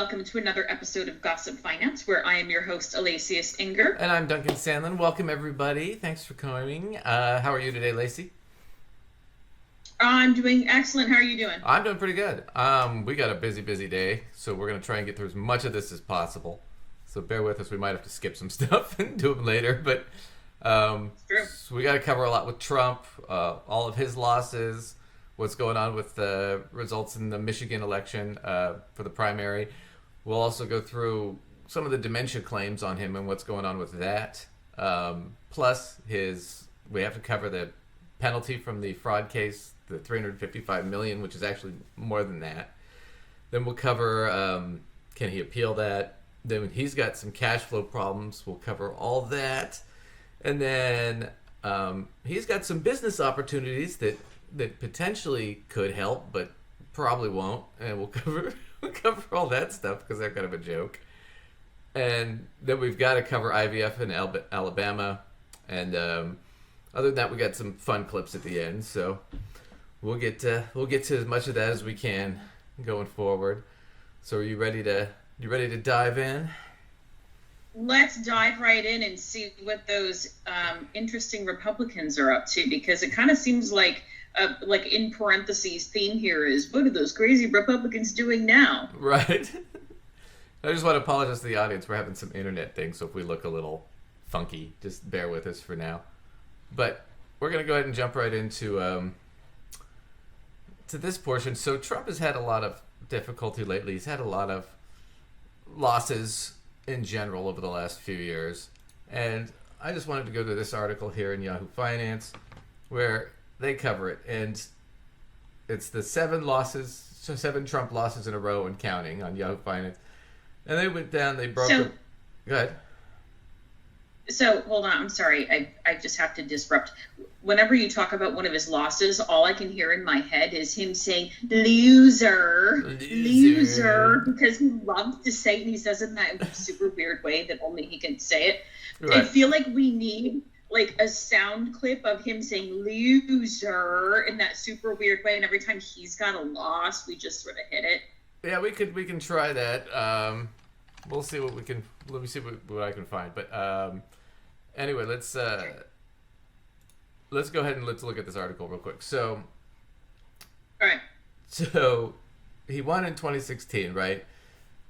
welcome to another episode of Gossip Finance, where I am your host, Alasius Inger. And I'm Duncan Sandlin. Welcome, everybody. Thanks for coming. How are you today, Lacey? I'm doing excellent. How are you doing? I'm doing pretty good. We got a busy day, so we're going to try and get through as much of this as possible. So bear with us. We might have to skip some stuff and do them later, but so we got to cover a lot with Trump, all of his losses, what's going on with the results in the Michigan election for the primary. We'll also go through some of the dementia claims on him and what's going on with that. Plus, we have to cover the penalty from the fraud case, the $355 million, which is actually more than that. Then we'll cover, can he appeal that? Then he's got some cash flow problems. We'll cover all that. And then he's got some business opportunities that potentially could help, but probably won't. And we'll cover all that stuff because they're kind of a joke. And then we've got to cover IVF in Alabama. And other than that, we got some fun clips at the end. So we'll get to as much of that as we can going forward. So are you ready to dive in? Let's dive right in and see what those interesting Republicans are up to, because it kind of seems like in parentheses theme here is, what are those crazy Republicans doing now? Right. I just want to apologize to the audience. We're having some internet things, so if we look a little funky, just bear with us for now. But we're going to go ahead and jump right into to this portion. So Trump has had a lot of difficulty lately. He's had a lot of losses in general over the last few years. And I just wanted to go to this article here in Yahoo Finance where they cover it. And it's the 7 Trump losses in a row and counting on Yahoo Finance. And they went down, they broke them. Go ahead. So, hold on, I'm sorry, I just have to disrupt. Whenever you talk about one of his losses, all I can hear in my head is him saying, loser, because he loves to say it, and he says it in that super weird way that only he can say it. Right. I feel like we need a sound clip of him saying loser in that super weird way, and every time he's got a loss, we just sort of hit it. Yeah, we can try that. We'll see what we can. Let me see what I can find. But anyway, let's go ahead and let's look at this article real quick. So, all right. So he won in 2016, right?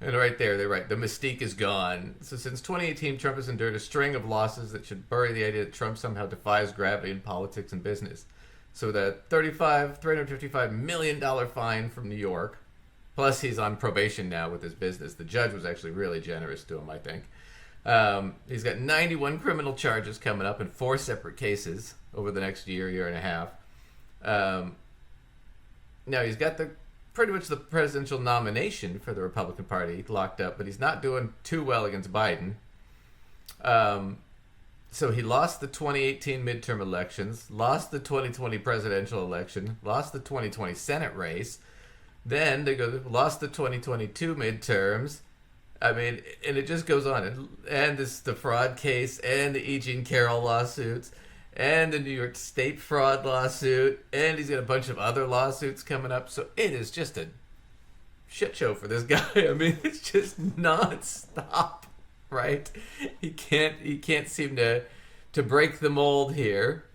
And right there, they're right. The mystique is gone. So since 2018, Trump has endured a string of losses that should bury the idea that Trump somehow defies gravity in politics and business. So the $355 million fine from New York. Plus, he's on probation now with his business. The judge was actually really generous to him, I think. He's got 91 criminal charges coming up in 4 separate cases over the next year and a half. Now, he's got pretty much the presidential nomination for the Republican Party locked up, but he's not doing too well against Biden. So he lost the 2018 midterm elections, lost the 2020 presidential election, lost the 2020 Senate race. Then they lost the 2022 midterms. I mean, and it just goes on. And this the fraud case, and the Carroll lawsuits, and the New York State fraud lawsuit, and he's got a bunch of other lawsuits coming up. So it is just a shit show for this guy. I mean, it's just nonstop, right? He can't seem to break the mold here.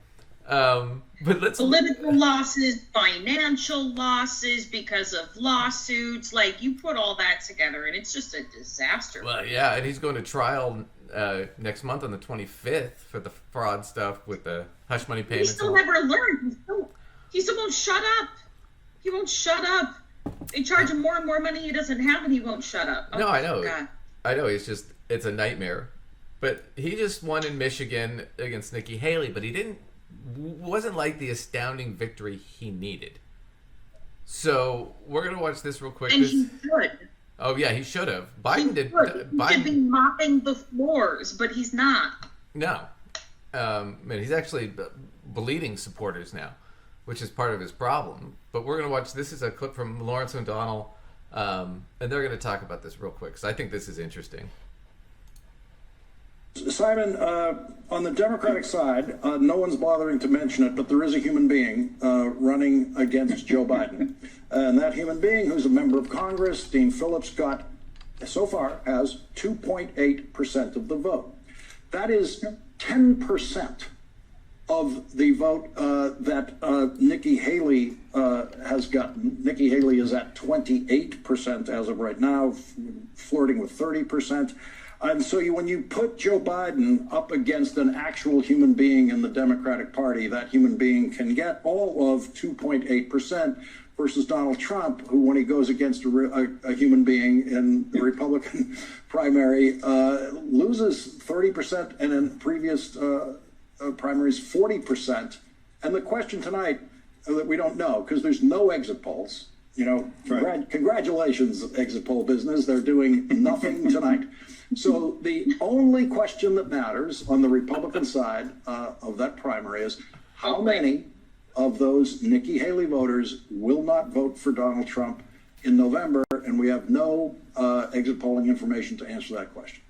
But political losses, financial losses because of lawsuits, you put all that together and it's just a disaster. Well, yeah, and he's going to trial next month on the 25th for the fraud stuff with the hush money payments. He still never learned. He still won't shut up. He won't shut up. They charge him more and more money he doesn't have, and he won't shut up. No, I know. God. I know. It's a nightmare. But he just won in Michigan against Nikki Haley, but he wasn't like the astounding victory he needed. So we're gonna watch this real quick. And he should. Oh yeah, he should have. Biden did. He should be mopping the floors, but he's not. No, he's actually bleeding supporters now, which is part of his problem. But we're gonna watch. This is a clip from Lawrence O'Donnell, and they're gonna talk about this real quick because I think this is interesting. Simon, on the Democratic side, no one's bothering to mention it, but there is a human being running against Joe Biden. And that human being, who's a member of Congress, Dean Phillips, got so far has 2.8% of the vote. That is 10% of the vote that Nikki Haley has gotten. Nikki Haley is at 28% as of right now, flirting with 30%. And so when you put Joe Biden up against an actual human being in the Democratic Party, that human being can get all of 2.8% versus Donald Trump, who, when he goes against a human being in the Republican primary, loses 30%, and in previous primaries 40%. And the question tonight that we don't know, because there's no exit polls, congratulations, exit poll business, they're doing nothing tonight. So the only question that matters on the Republican side of that primary is how many of those Nikki Haley voters will not vote for Donald Trump in November, and we have no exit polling information to answer that question.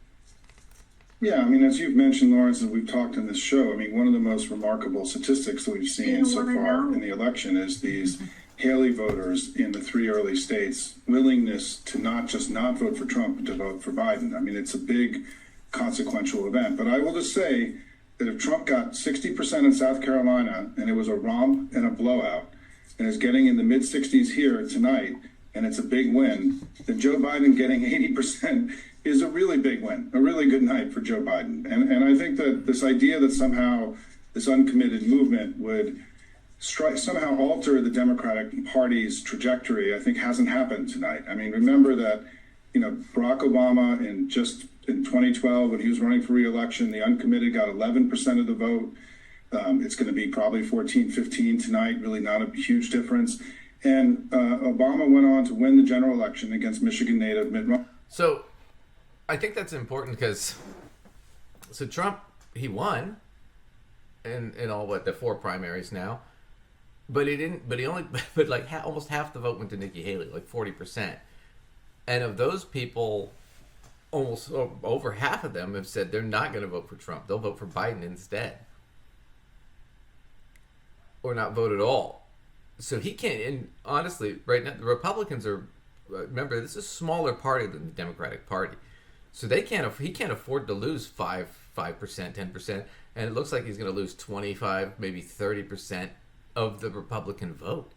Yeah, I mean, as you've mentioned, Lawrence, and we've talked in this show, I mean, one of the most remarkable statistics that we've seen so far in the election is these Haley voters in the 3 early states' willingness to not just not vote for Trump, but to vote for Biden. I mean, it's a big consequential event. But I will just say that if Trump got 60% in South Carolina and it was a romp and a blowout and is getting in the mid-60s here tonight and it's a big win, then Joe Biden getting 80% is a really big win, a really good night for Joe Biden. And I think that this idea that somehow this uncommitted movement would somehow alter the Democratic Party's trajectory, I think hasn't happened tonight. I mean, remember that, Barack Obama in 2012, when he was running for re-election, the uncommitted got 11% of the vote. It's going to be probably 14, 15 tonight, really not a huge difference. And Obama went on to win the general election against Michigan native Mitt Romney. So I think that's important because, Trump, he won in all, the 4 primaries now. But he didn't. But he only. But almost half the vote went to Nikki Haley, like 40%. And of those people, almost over half of them have said they're not going to vote for Trump. They'll vote for Biden instead, or not vote at all. So he can't. And honestly, right now the Republicans are. Remember, this is a smaller party than the Democratic Party, so they can't. He can't afford to lose 5%, 10%, and it looks like he's going to lose 25, maybe 30% of the Republican vote.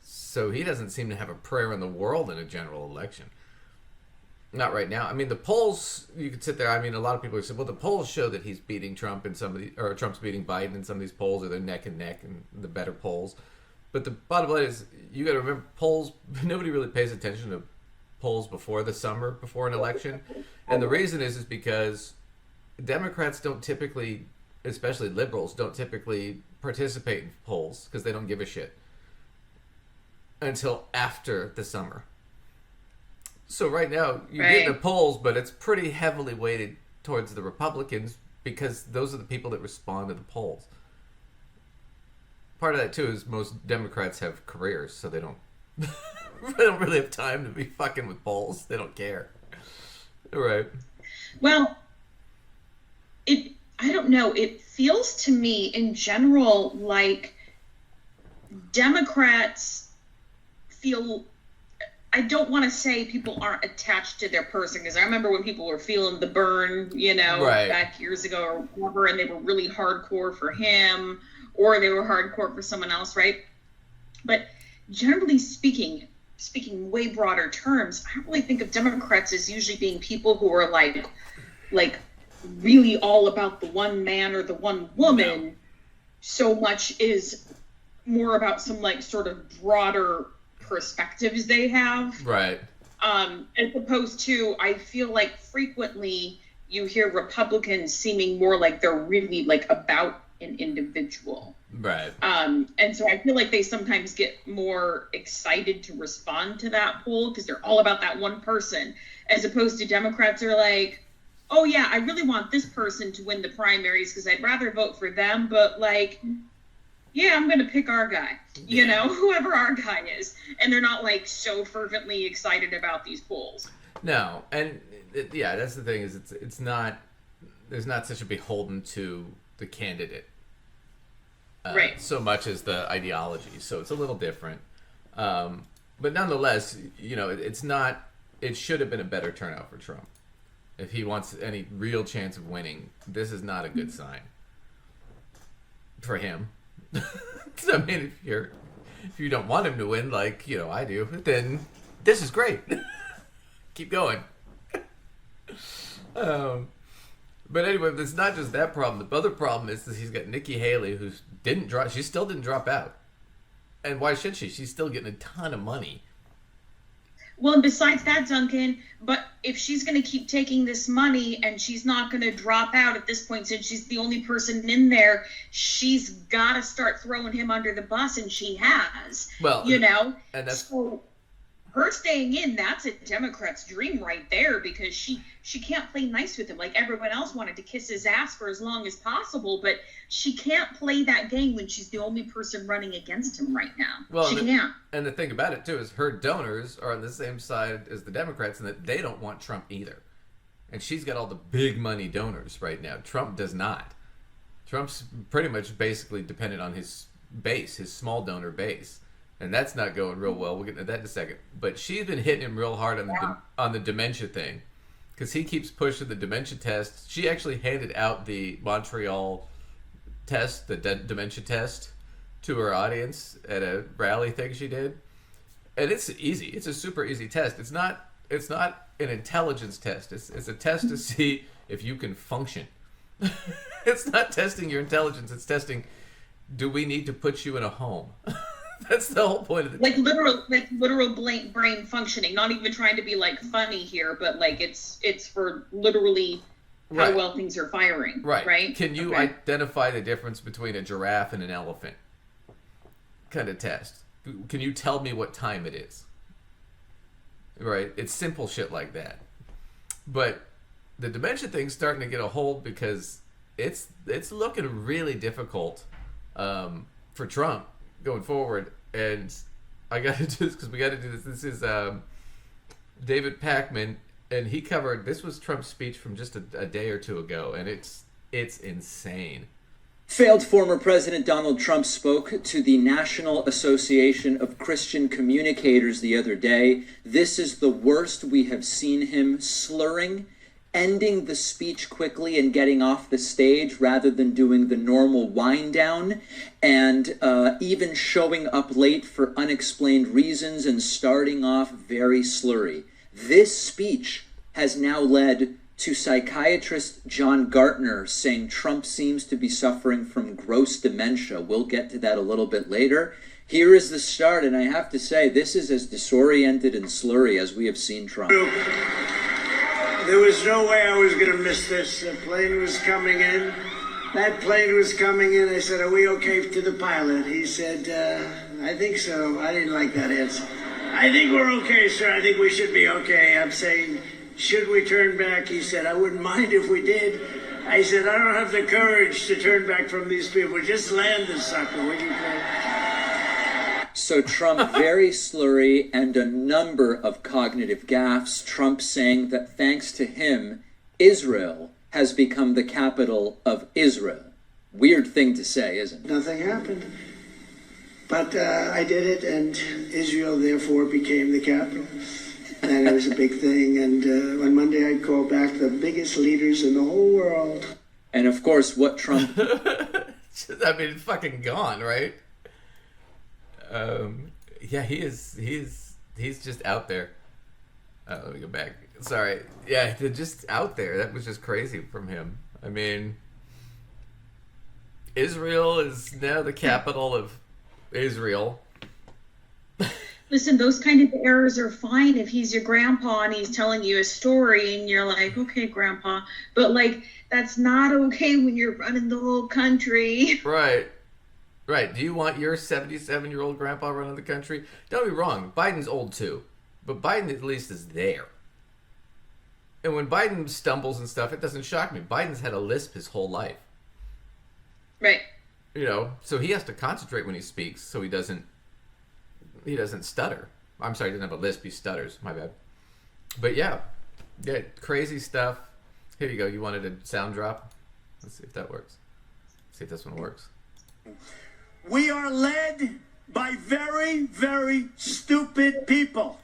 So he doesn't seem to have a prayer in the world in a general election. Not right now. I mean, the polls, you could sit there. I mean, a lot of people have said, well, the polls show that he's beating Trump in some of the, or Trump's beating Biden in some of these polls, or they're neck and neck in the better polls. But the bottom line is, you got to remember, polls, nobody really pays attention to polls before the summer, before an election. And the reason is because Democrats don't typically, especially liberals, don't typically participate in polls because they don't give a shit until after the summer. So right now you get the polls, but it's pretty heavily weighted towards the Republicans because those are the people that respond to the polls. Part of that too is most Democrats have careers, so they don't they don't really have time to be fucking with polls. They don't care. Right. Well, I don't know. It feels to me in general like Democrats feel, I don't want to say people aren't attached to their person, because I remember when people were feeling the burn, back years ago or whatever, and they were really hardcore for him or they were hardcore for someone else, right? But generally speaking way broader terms, I don't really think of Democrats as usually being people who are like really all about the one man or the one woman. No. So much is more about some sort of broader perspectives they have. Right. As opposed to, I feel like frequently you hear Republicans seeming more like they're really about an individual. Right. And so I feel like they sometimes get more excited to respond to that poll because they're all about that one person, as opposed to Democrats are like, oh yeah, I really want this person to win the primaries because I'd rather vote for them, but yeah, I'm going to pick our guy, whoever our guy is. And they're not so fervently excited about these polls. No. And that's the thing is it's not, there's not such a beholden to the candidate. Right. So much as the ideology. So it's a little different. But nonetheless, it's not it should have been a better turnout for Trump. If he wants any real chance of winning, this is not a good sign for him. So, I mean, if you don't want him to win, like, you know, I do, then this is great. Keep going. But anyway, it's not just that problem. The other problem is that he's got Nikki Haley, who she still didn't drop out. And why should she? She's still getting a ton of money. Well, and besides that, Duncan, but if she's going to keep taking this money and she's not going to drop out at this point, since she's the only person in there, she's got to start throwing him under the bus, and she has. Well, you know, and that's so her staying in, that's a Democrat's dream right there, because she can't play nice with him. Like, everyone else wanted to kiss his ass for as long as possible, but she can't play that game when she's the only person running against him right now. Well, she can't. And the thing about it, too, is her donors are on the same side as the Democrats in that they don't want Trump either. And she's got all the big money donors right now. Trump does not. Trump's pretty much basically dependent on his base, his small donor base. And that's not going real well. We'll get into that in a second. But she's been hitting him real hard on the dementia thing, because he keeps pushing the dementia test. She actually handed out the Montreal test, the dementia test, to her audience at a rally thing she did. And it's easy. It's a super easy test. It's not an intelligence test. It's a test to see if you can function. It's not testing your intelligence. It's testing, do we need to put you in a home? That's the whole point of the literal brain functioning. Not even trying to be like funny here, but like it's for literally how well things are firing. Right. Can you identify the difference between a giraffe and an elephant? Kind of test. Can you tell me what time it is? Right. It's simple shit like that. But the dementia thing's starting to get a hold, because it's looking really difficult for Trump going forward. And I got to do this because we got to do this. This is David Pakman, and he covered, this was Trump's speech from just a day or two ago, and it's insane. Failed former President Donald Trump spoke to the National Association of Christian Communicators the other day. This is the worst we have seen him, slurring, ending the speech quickly and getting off the stage rather than doing the normal wind down, and even showing up late for unexplained reasons and starting off very slurry. This speech has now led to psychiatrist John Gartner saying Trump seems to be suffering from gross dementia. We'll get to that a little bit later. Here is the start, and I have to say, this is as disoriented and slurry as we have seen Trump. There was no way I was going to miss this. The plane was coming in. That plane was coming in. I said, "Are we okay?" to the pilot. He said, "I think so." I didn't like that answer. "I think we're okay, sir. I think we should be okay." I'm saying, "Should we turn back?" He said, "I wouldn't mind if we did." I said, "I don't have the courage to turn back from these people. Just land the sucker, will you, please?" So Trump very slurry and a number of cognitive gaffes. Trump saying that thanks to him, Israel has become the capital of Israel. Weird thing to say, isn't it? Nothing happened. But I did it, and Israel therefore became the capital. And it was a big thing. And on Monday I called back the biggest leaders in the whole world. And of course, what Trump... I mean, it's fucking gone, right? Yeah, he's just out there. Let me go back. Sorry. Yeah, they're just out there. That was just crazy from him. I mean, Israel is now the capital of Israel. Listen, those kind of errors are fine if he's your grandpa and he's telling you a story and you're like, okay, grandpa. But, like, that's not okay when you're running the whole country. Right. Right. Do you want your 77-year-old grandpa running the country? Don't be wrong. Biden's old too. But Biden at least is there. And when Biden stumbles and stuff, it doesn't shock me. Biden's had a lisp his whole life. Right. You know, so he has to concentrate when he speaks so he doesn't stutter. I'm sorry, he doesn't have a lisp, he stutters. My bad. But yeah, crazy stuff. Here you go. You wanted a sound drop? Let's see if that works. See if this one works. We are led by very, very stupid people.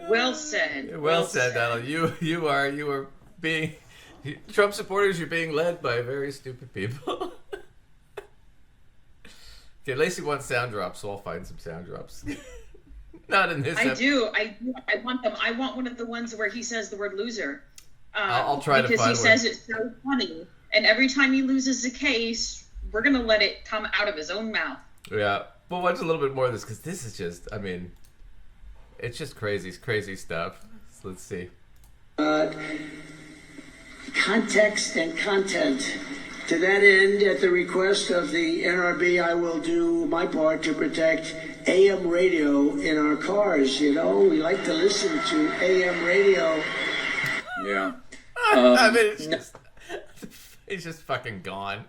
Well said. Well said, Donald. You are being Trump supporters. You're being led by very stupid people. Okay, Lacey wants sound drops, so I'll find some sound drops. Not in this. I do. I want them. I want one of the ones where he says the word loser. I'll try to find one. Because he says it's so funny, and every time he loses a case, we're gonna let it come out of his own mouth. Yeah, but watch a little bit more of this because this is just. I mean, it's just crazy stuff. So let's see. Context and content. To that end, at the request of the NRB, I will do my part to protect AM radio in our cars. You know, we like to listen to AM radio. Yeah. I mean, it's just fucking gone.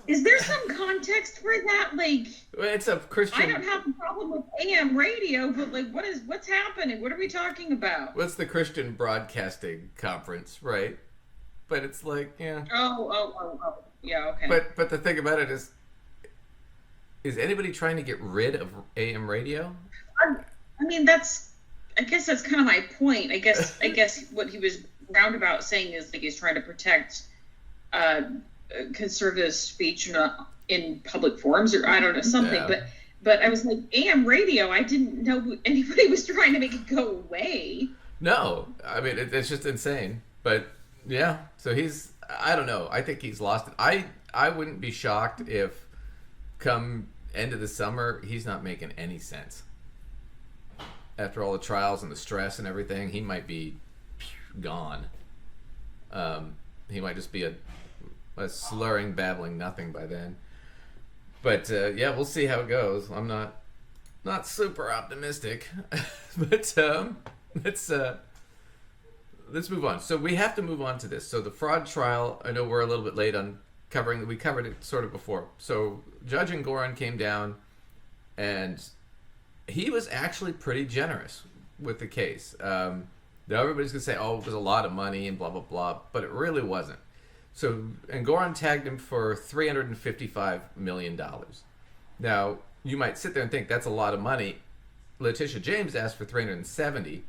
Is there some context for that? Like, It's a Christian. I don't have a problem with AM radio, but like, what's happening? What are we talking about? What's the Christian Broadcasting Conference, right? But it's like, yeah. Oh. Yeah, okay. But the thing about it is anybody trying to get rid of AM radio? I mean, I guess that's kind of my point. I guess what he was roundabout saying is like he's trying to protect conservative speech in public forums, or I don't know, something. Yeah. But I was like, AM radio, I didn't know anybody was trying to make it go away. No, I mean it's just insane. But yeah, so I don't know. I think he's lost it. I wouldn't be shocked if come end of the summer he's not making any sense. After all the trials and the stress and everything, he might be gone. He might just be a slurring, babbling nothing by then. But yeah, we'll see how it goes. I'm not super optimistic, but let's move on. So we have to move on to this. So the fraud trial, I know we're a little bit late on covering. We covered it sort of before. So Judge Engoron came down, and he was actually pretty generous with the case. Now everybody's gonna say, "Oh, it was a lot of money," and blah blah blah, but it really wasn't. So Engoron tagged him for $355 million. Now you might sit there and think that's a lot of money. Letitia James asked for 370,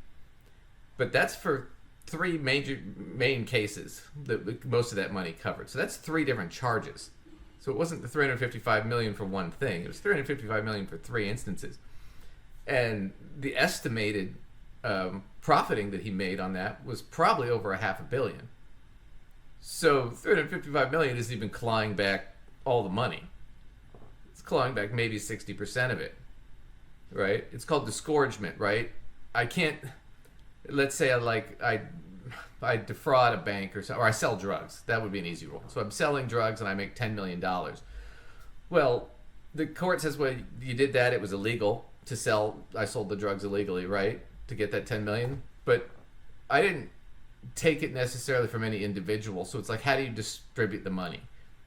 but that's for three main cases that most of that money covered. So that's three different charges. So it wasn't the $355 million for one thing. It was $355 million for three instances. And the estimated profiting that he made on that was probably over $500 million. So $355 million isn't even clawing back all the money. It's clawing back maybe 60% of it, right? It's called disgorgement, right? I can't. Let's say I defraud a bank or I sell drugs. That would be an easy rule. So I'm selling drugs and I make $10 million. Well, the court says, well, you did that. It was illegal to sell. I sold the drugs illegally, right? To get that $10 million. But I didn't take it necessarily from any individual. So it's like, how do you distribute the money?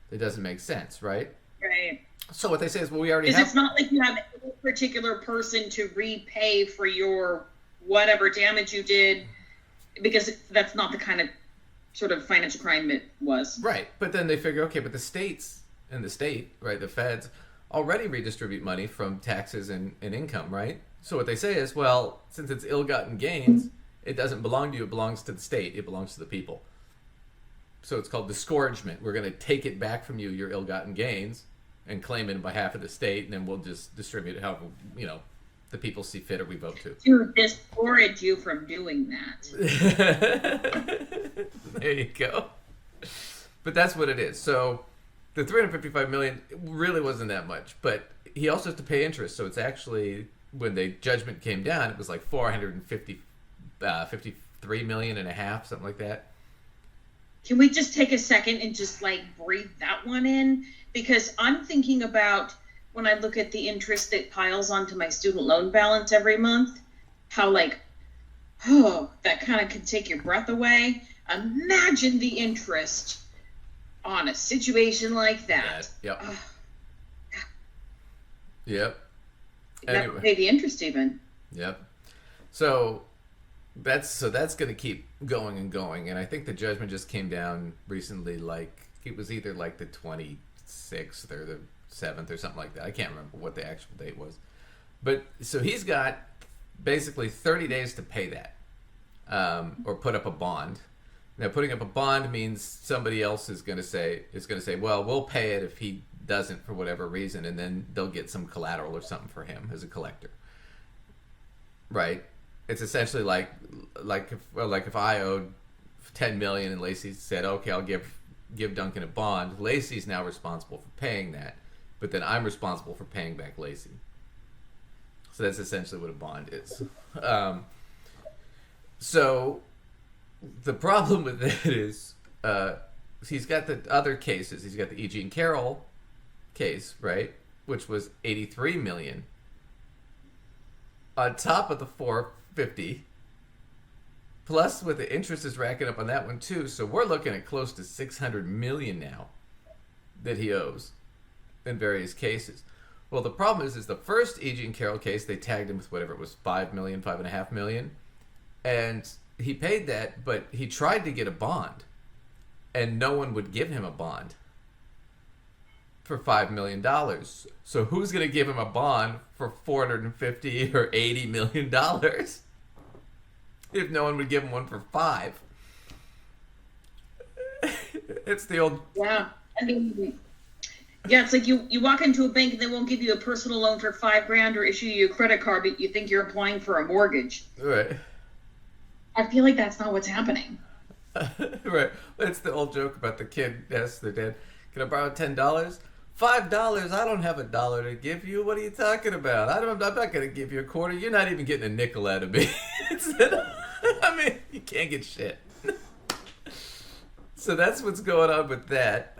It doesn't make sense, right? Right. So what they say is, well, we already have. Because it's not like you have a particular person to repay for your whatever damage you did, because that's not the kind of sort of financial crime it was. Right. But then they figure, okay, but the states and the state, right, the feds already redistribute money from taxes and income, right? So what they say is, well, since it's ill-gotten gains, it doesn't belong to you, it belongs to the state, it belongs to the people. So it's called disgorgement. We're going to take it back from you, your ill-gotten gains, and claim it on behalf of the state, and then we'll just distribute it however, the people see fit or we vote to. To discourage you from doing that. There you go. But that's what it is. So the $355 million really wasn't that much, but he also has to pay interest. So it's actually, when the judgment came down, it was like $453 million and a half, something like that. Can we just take a second and just breathe that one in? Because I'm thinking about, when I look at the interest that piles onto my student loan balance every month, how that kind of could take your breath away. Imagine the interest on a situation like that. Yep. Yep. Anyway. Pay the interest even. Yep. So that's going to keep going and going. And I think the judgment just came down recently, it was either the 26th or the 7th or something like that. I can't remember what the actual date was. But so he's got basically 30 days to pay that, or put up a bond. Now, putting up a bond means somebody else is going to say, well, we'll pay it if he doesn't for whatever reason, and then they'll get some collateral or something for him as a collector. Right? It's essentially like if I owed $10 million and Lacey said, okay, I'll give Duncan a bond. Lacey's now responsible for paying that, but then I'm responsible for paying back Lacey. So that's essentially what a bond is. So the problem with that is he's got the other cases. He's got the E. Jean Carroll case, right, which was $83 million on top of the $450. Plus, with the interest is racking up on that one too. So we're looking at close to $600 million now that he owes in various cases. Well, the problem is the first E. Jean Carroll case, they tagged him with whatever it was, $5 million, $5.5 million. And he paid that, but he tried to get a bond. And no one would give him a bond for $5 million. So who's going to give him a bond for $450 or $80 million if no one would give him one for $5? It's the old... Yeah, I mean... Yeah, it's like you walk into a bank and they won't give you a personal loan for $5,000 or issue you a credit card, but you think you're applying for a mortgage. Right. I feel like that's not what's happening. Right. It's the old joke about the kid asks their dad, can I borrow $10? $5? I don't have $1 to give you. What are you talking about? I'm not going to give you a quarter. You're not even getting a nickel out of me. I mean, you can't get shit. So that's what's going on with that.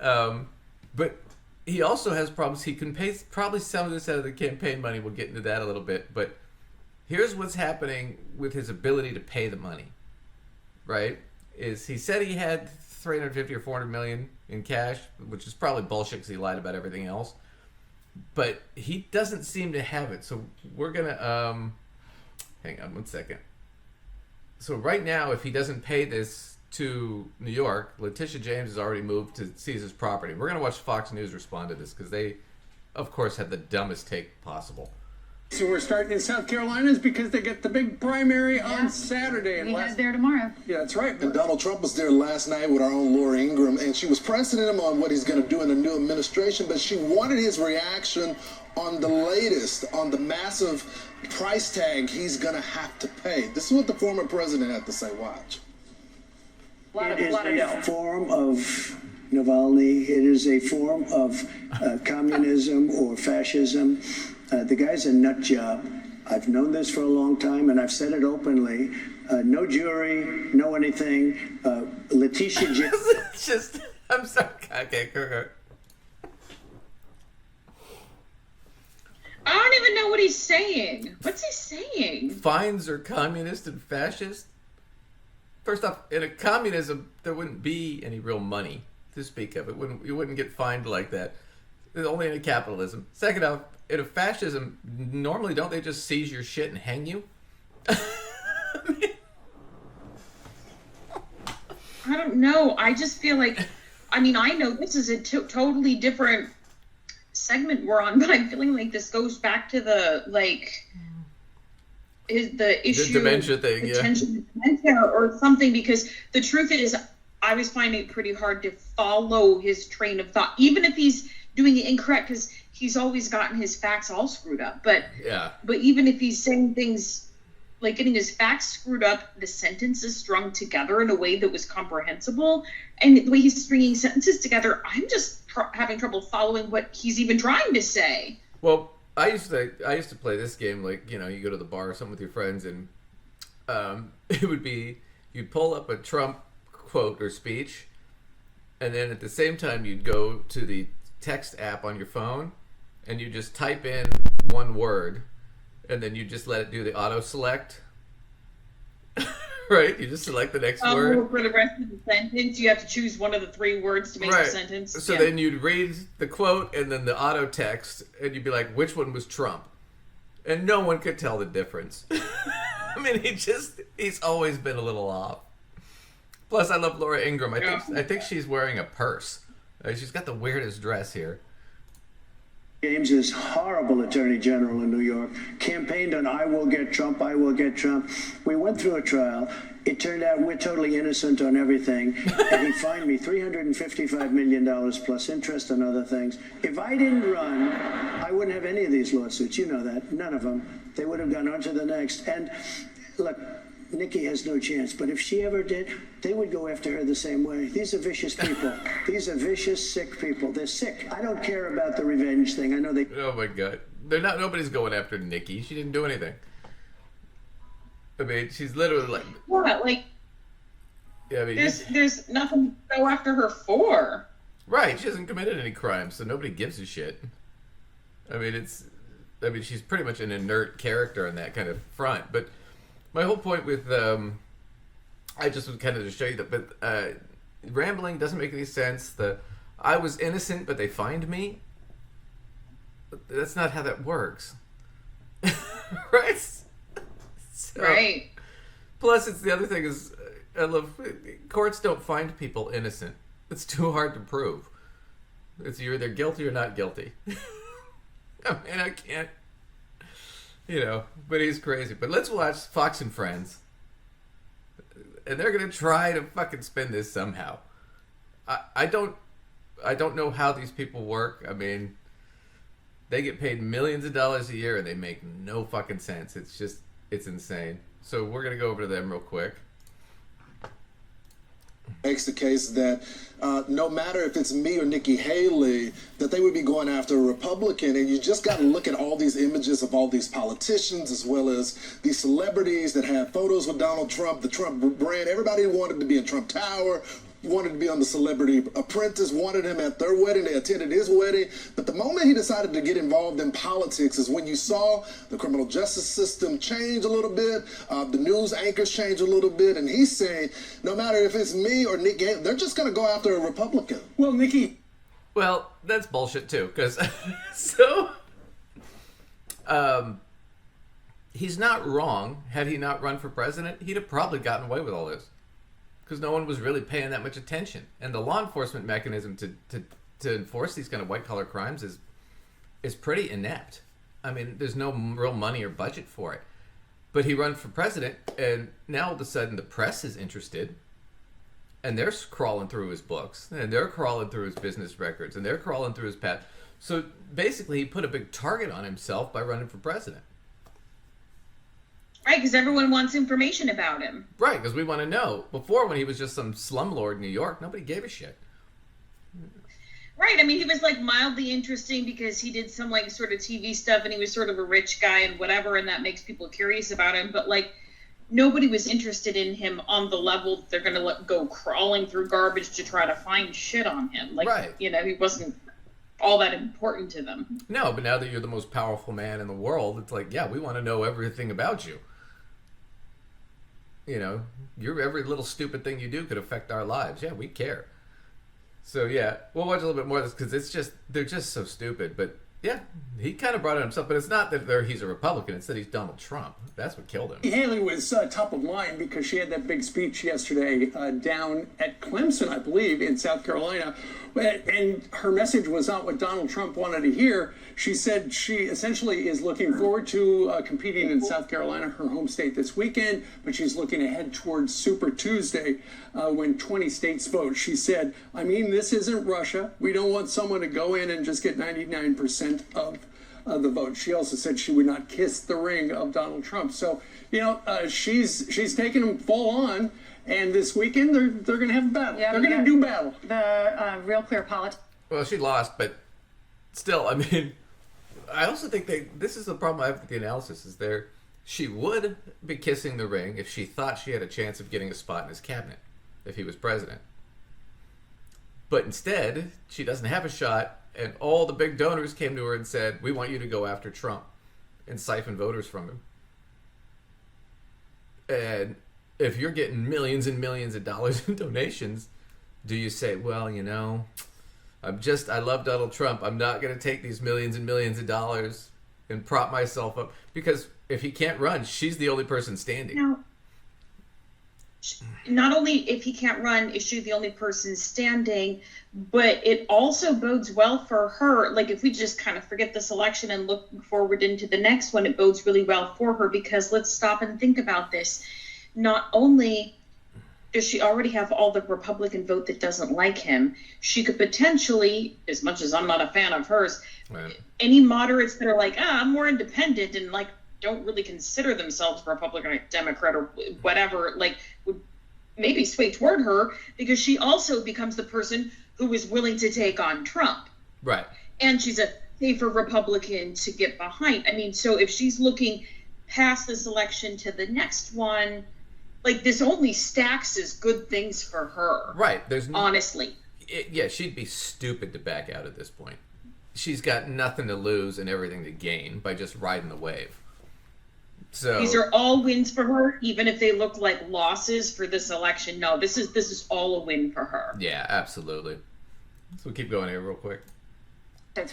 But he also has problems. He can pay probably some of this out of the campaign money. We'll get into that a little bit. But here's what's happening with his ability to pay the money, right? Is he said he had $350 or $400 million in cash, which is probably bullshit because he lied about everything else. But he doesn't seem to have it. So we're going to... hang on one second. So right now, if he doesn't pay this to New York, Letitia James has already moved to seize his property. We're going to watch Fox News respond to this because they, of course, had the dumbest take possible. So we're starting in South Carolina is because they get the big primary on Saturday. And we head there tomorrow. Yeah, that's right. And Donald Trump was there last night with our own Laura Ingraham, and she was pressing him on what he's going to do in the new administration, but she wanted his reaction on the latest, on the massive price tag he's going to have to pay. This is what the former president had to say. Watch. It is a form of Navalny. It is a form of communism or fascism. The guy's a nut job. I've known this for a long time, and I've said it openly. No jury, no anything. Letitia Just, I'm sorry. Okay, go. I don't even know what he's saying. What's he saying? Fines are communist and fascist. First off, in a communism, there wouldn't be any real money to speak of. You wouldn't get fined like that. It's only in a capitalism. Second off, in a fascism, normally don't they just seize your shit and hang you? I don't know. I just feel like, I mean, I know this is a totally different segment we're on, but I'm feeling like this goes back to the, like... the issue, the dementia thing, dementia or something, because the truth is I was finding it pretty hard to follow his train of thought, even if he's doing it incorrect, because he's always gotten his facts all screwed up. But even if he's saying things like getting his facts screwed up, the sentences strung together in a way that was comprehensible, and the way he's stringing sentences together, I'm just having trouble following what he's even trying to say. Well, I used to play this game, like, you know, you go to the bar or something with your friends, and it would be, you'd pull up a Trump quote or speech, and then at the same time you'd go to the text app on your phone, and you just type in one word, and then you just let it do the auto select. Right? You just select the next word. For the rest of the sentence, you have to choose one of the 3 words to make the sentence. So then you'd read the quote and then the auto text, and you'd be like, which one was Trump? And no one could tell the difference. I mean, he's always been a little off. Plus, I love Laura Ingraham. I think she's wearing a purse. She's got the weirdest dress here. James is horrible attorney general in New York, campaigned on I will get Trump, I will get Trump. We went through a trial. It turned out we're totally innocent on everything. And he fined me $355 million plus interest and other things. If I didn't run, I wouldn't have any of these lawsuits. You know that. None of them. They would have gone on to the next. And look, Nikki has no chance, but if she ever did, they would go after her the same way. These are vicious people. These are vicious, sick people. They're sick. I don't care about the revenge thing. I know they... Oh, my God. Nobody's going after Nikki. She didn't do anything. I mean, she's literally like... What? Like... Yeah, I mean... There's nothing to go after her for. Right. She hasn't committed any crimes, so nobody gives a shit. I mean, she's pretty much an inert character on that kind of front, but... My whole point with, I just was kind of to show you that, but rambling doesn't make any sense. I was innocent, but they fined me. That's not how that works. Right? So, right. Plus, it's the other thing is, courts don't find people innocent. It's too hard to prove. You're either guilty or not guilty. I mean, I can't. But he's crazy. But let's watch Fox and Friends. And they're going to try to fucking spin this somehow. I don't know how these people work. I mean, they get paid millions of dollars a year and they make no fucking sense. It's insane. So we're going to go over to them real quick. Makes the case that no matter if it's me or Nikki Haley, that they would be going after a Republican. And you just got to look at all these images of all these politicians as well as these celebrities that have photos with Donald Trump, the Trump brand. Everybody wanted to be in Trump Tower, wanted to be on the Celebrity Apprentice, wanted him at their wedding. They attended his wedding. But the moment he decided to get involved in politics is when you saw the criminal justice system change a little bit, the news anchors change a little bit, and he's saying, no matter if it's me or Nick Gates, they're just going to go after a Republican. Well, Nikki. Well, that's bullshit too, because he's not wrong. Had he not run for president, he'd have probably gotten away with all this. Because no one was really paying that much attention. And the law enforcement mechanism to enforce these kind of white-collar crimes is pretty inept. I mean, there's no real money or budget for it. But he ran for president, and now all of a sudden the press is interested, and they're crawling through his books, and they're crawling through his business records, and they're crawling through his past. So basically he put a big target on himself by running for president. Right, because everyone wants information about him. Right, because we want to know. Before, when he was just some slumlord in New York, nobody gave a shit. Right, I mean, he was like mildly interesting because he did some like sort of TV stuff and he was sort of a rich guy and whatever, and that makes people curious about him. But like, nobody was interested in him on the level that they're going to go crawling through garbage to try to find shit on him. Like, right. He wasn't all that important to them. No, but now that you're the most powerful man in the world, it's like, yeah, we want to know everything about you. Your every little stupid thing you do could affect our lives. Yeah, we care. So, yeah, we'll watch a little bit more of this because they're just so stupid. But, yeah, he kind of brought it himself. But it's not that he's a Republican. It's that he's Donald Trump. That's what killed him. Haley was top of mind because she had that big speech yesterday down at Clemson, I believe, in South Carolina. And her message was not what Donald Trump wanted to hear. She said she essentially is looking forward to competing in South Carolina, her home state, this weekend, but she's looking ahead towards Super Tuesday when 20 states vote. She said, I mean, this isn't Russia. We don't want someone to go in and just get 99% of the vote. She also said she would not kiss the ring of Donald Trump. So, she's taking him full on. And this weekend, they're going to have a battle. Yeah, they're going to do battle. The Real Clear Politics. Well, she lost, but still, I mean, I also think this is the problem I have with the analysis, is she would be kissing the ring if she thought she had a chance of getting a spot in his cabinet, if he was president. But instead, she doesn't have a shot, and all the big donors came to her and said, we want you to go after Trump and siphon voters from him. And if you're getting millions and millions of dollars in donations, do you say, well, I love Donald Trump. I'm not going to take these millions and millions of dollars and prop myself up. Because if he can't run, she's the only person standing. not only if he can't run, is she the only person standing, but it also bodes well for her. Like, if we just kind of forget this election and look forward into the next one, it bodes really well for her, because let's stop and think about this. Not only does she already have all the Republican vote that doesn't like him, she could potentially, as much as I'm not a fan of hers, right, any moderates that are like, I'm more independent and like don't really consider themselves Republican or Democrat or whatever, like would maybe sway toward her, because she also becomes the person who is willing to take on Trump. Right. And she's a safer Republican to get behind. I mean, so if she's looking past this election to the next one, like, this only stacks as good things for her. Right. There's honestly. Yeah, she'd be stupid to back out at this point. She's got nothing to lose and everything to gain by just riding the wave. So these are all wins for her, even if they look like losses for this election. No, this is all a win for her. Yeah, absolutely. So we'll keep going here real quick.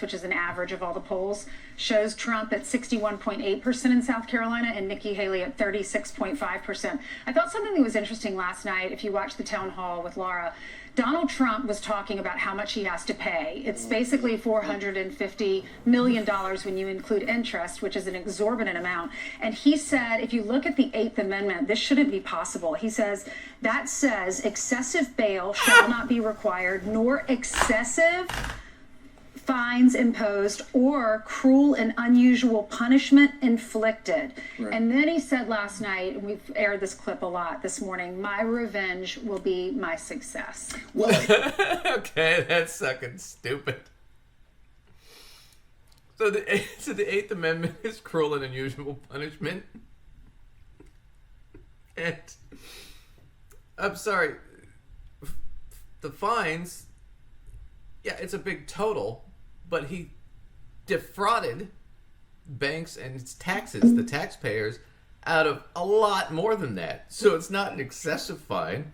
Which is an average of all the polls, shows Trump at 61.8% in South Carolina and Nikki Haley at 36.5%. I thought something that was interesting last night, if you watched the town hall with Laura, Donald Trump was talking about how much he has to pay. It's basically $450 million when you include interest, which is an exorbitant amount. And he said, if you look at the 8th Amendment, this shouldn't be possible. He says, that says excessive bail shall not be required, nor excessive fines imposed or cruel and unusual punishment inflicted. Right. And then he said last night, and we've aired this clip a lot this morning, my revenge will be my success. Well, okay, that's fucking stupid. So the 8th Amendment is cruel and unusual punishment. And I'm sorry, the fines, yeah, it's a big total, but he defrauded banks and its taxes, the taxpayers, out of a lot more than that. So it's not an excessive fine.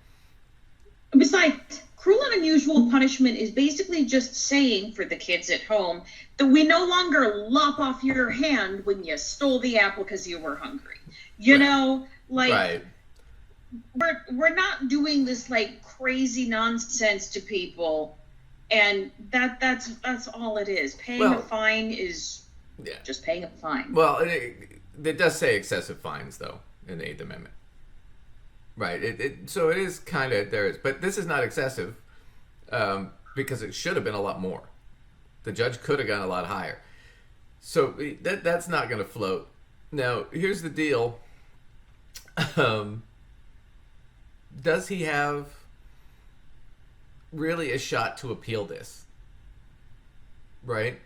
Besides, cruel and unusual punishment is basically just saying, for the kids at home, that we no longer lop off your hand when you stole the apple because you were hungry. You right. know, like, right. we're not doing this like crazy nonsense to people. And that's all it is. Paying a fine is just paying a fine. Well, it does say excessive fines, though, in the 8th Amendment. Right. So it is kind of, there is. But this is not excessive because it should have been a lot more. The judge could have gone a lot higher. So that's not going to float. Now, here's the deal. Does he have really a shot to appeal this? Right?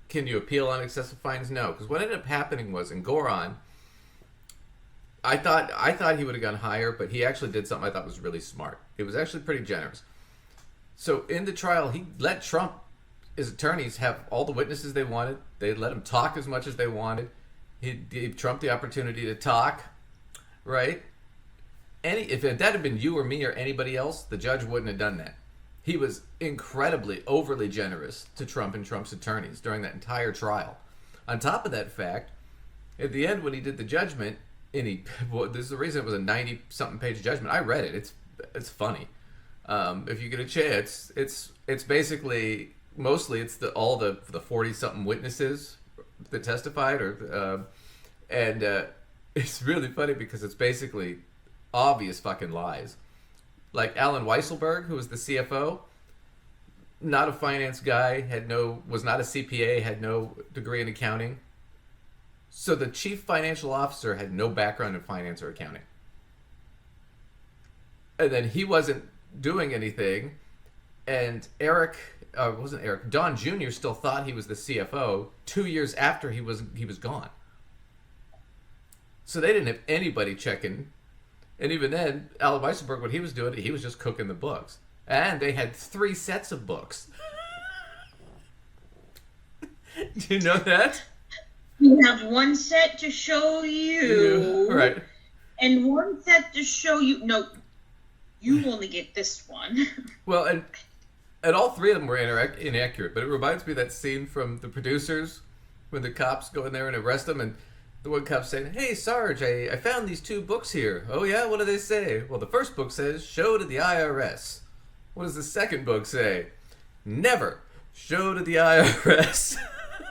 Can you appeal on excessive fines? No, because what ended up happening was in Goron, I thought he would have gone higher, but he actually did something I thought was really smart. It was actually pretty generous. So in the trial, he let Trump, his attorneys, have all the witnesses they wanted. They let him talk as much as they wanted. He gave Trump the opportunity to talk, right? If that had been you or me or anybody else, the judge wouldn't have done that. He was incredibly, overly generous to Trump and Trump's attorneys during that entire trial. On top of that fact, at the end when he did the judgment, this is the reason it was a 90-something page judgment. I read it. It's funny. If you get a chance, it's basically, mostly it's all the 40-something witnesses that testified, and it's really funny because it's basically obvious fucking lies. Like Alan Weisselberg, who was the CFO, not a finance guy, was not a CPA, had no degree in accounting. So the chief financial officer had no background in finance or accounting. And then he wasn't doing anything, and Don Jr. still thought he was the CFO 2 years after he was gone. So they didn't have anybody checking. And even then, Alan Weisselberg, what he was doing, he was just cooking the books. And they had 3 sets of books. Do you know that? You have one set to show you. Right. And one set to show you. No, you only get this one. Well, and all 3 of them were inaccurate. But it reminds me of that scene from The Producers when the cops go in there and arrest them. And The one cop saying, "Hey, Sarge, I found these 2 books here." "Oh, yeah? What do they say?" "Well, the first book says, show to the IRS. What does the second book say?" "Never. Show to the IRS."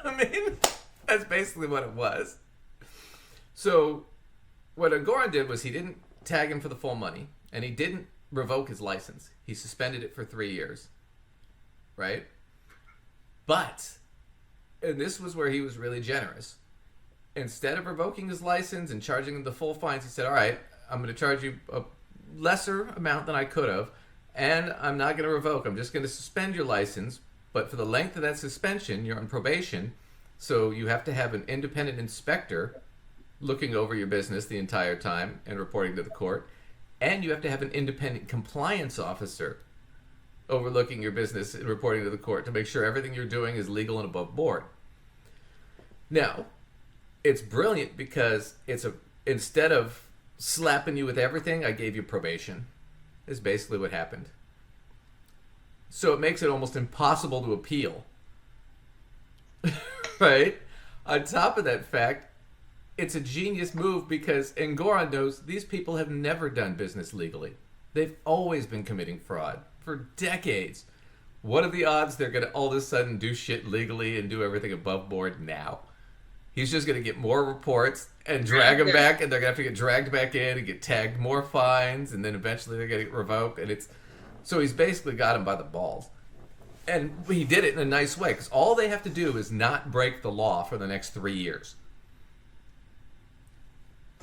I mean, that's basically what it was. So, what Engoron did was he didn't tag him for the full money, and he didn't revoke his license. He suspended it for 3 years. Right? But, and this was where he was really generous. Instead of revoking his license and charging him the full fines, he said, "All right, I'm going to charge you a lesser amount than I could have, and I'm not going to revoke. I'm just going to suspend your license, but for the length of that suspension, you're on probation, so you have to have an independent inspector looking over your business the entire time and reporting to the court, and you have to have an independent compliance officer overlooking your business and reporting to the court to make sure everything you're doing is legal and above board." Now, it's brilliant because instead of slapping you with everything, I gave you probation, is basically what happened. So it makes it almost impossible to appeal. Right? On top of that fact, it's a genius move because Engoron knows these people have never done business legally. They've always been committing fraud for decades. What are the odds they're going to all of a sudden do shit legally and do everything above board now? He's just going to get more reports and drag them back, and they're going to have to get dragged back in and get tagged more fines, and then eventually they're going to get revoked. And so he's basically got him by the balls. And he did it in a nice way, because all they have to do is not break the law for the next 3 years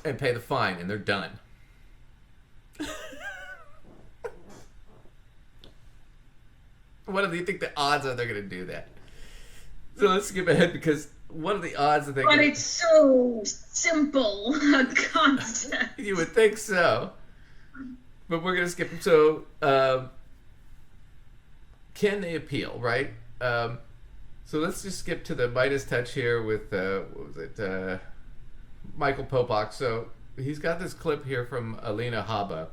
and pay the fine, and they're done. What do you think the odds are they're going to do that? So let's skip ahead, because what are the odds that they... But it's so simple a concept. You would think so. But we're going to skip them. So, can they appeal, right? So let's just skip to the Midas touch here with, what was it, Michael Popak. So he's got this clip here from Alina Habba,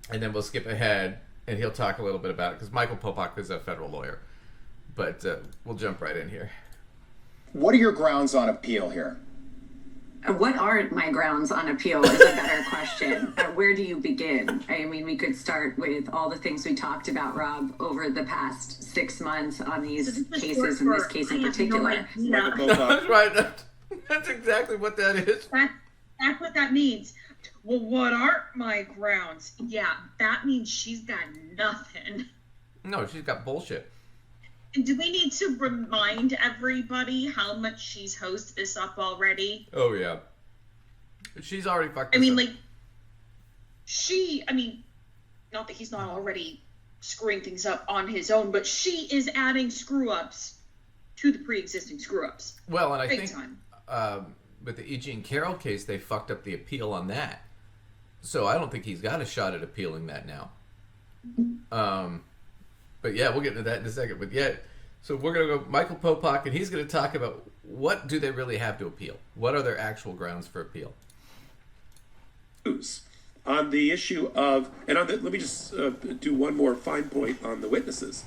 and then we'll skip ahead, and he'll talk a little bit about it, because Michael Popak is a federal lawyer. But we'll jump right in here. What are your grounds on appeal here? What are my grounds on appeal is a better question. Where do you begin? I mean, we could start with all the things we talked about, Rob, over the past 6 months on these cases, in this case in particular. That's right. That's exactly what that is. That's what that means. Well, what are my grounds? Yeah, that means she's got nothing. No, she's got bullshit. And do we need to remind everybody how much she's hosted this up already? Oh, yeah. She's already fucked this I mean, up. like, not that he's not already screwing things up on his own, but she is adding screw-ups to the pre-existing screw-ups. Well, and I Big think time. With the E.G. and Carroll case, they fucked up the appeal on that. So I don't think he's got a shot at appealing that now. But yeah, we'll get into that in a second. But yeah, so we're going to go Michael Popak, and he's going to talk about what do they really have to appeal? What are their actual grounds for appeal? On the issue of, and let me just do one more fine point on the witnesses.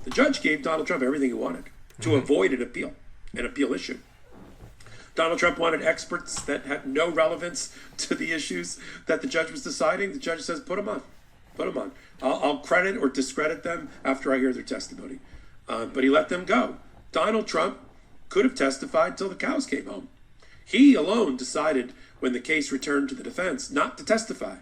The judge gave Donald Trump everything he wanted to avoid an appeal issue. Donald Trump wanted experts that had no relevance to the issues that the judge was deciding. The judge says, put them on. I'll credit or discredit them after I hear their testimony. But he let them go. Donald Trump could have testified till the cows came home. He alone decided when the case returned to the defense not to testify.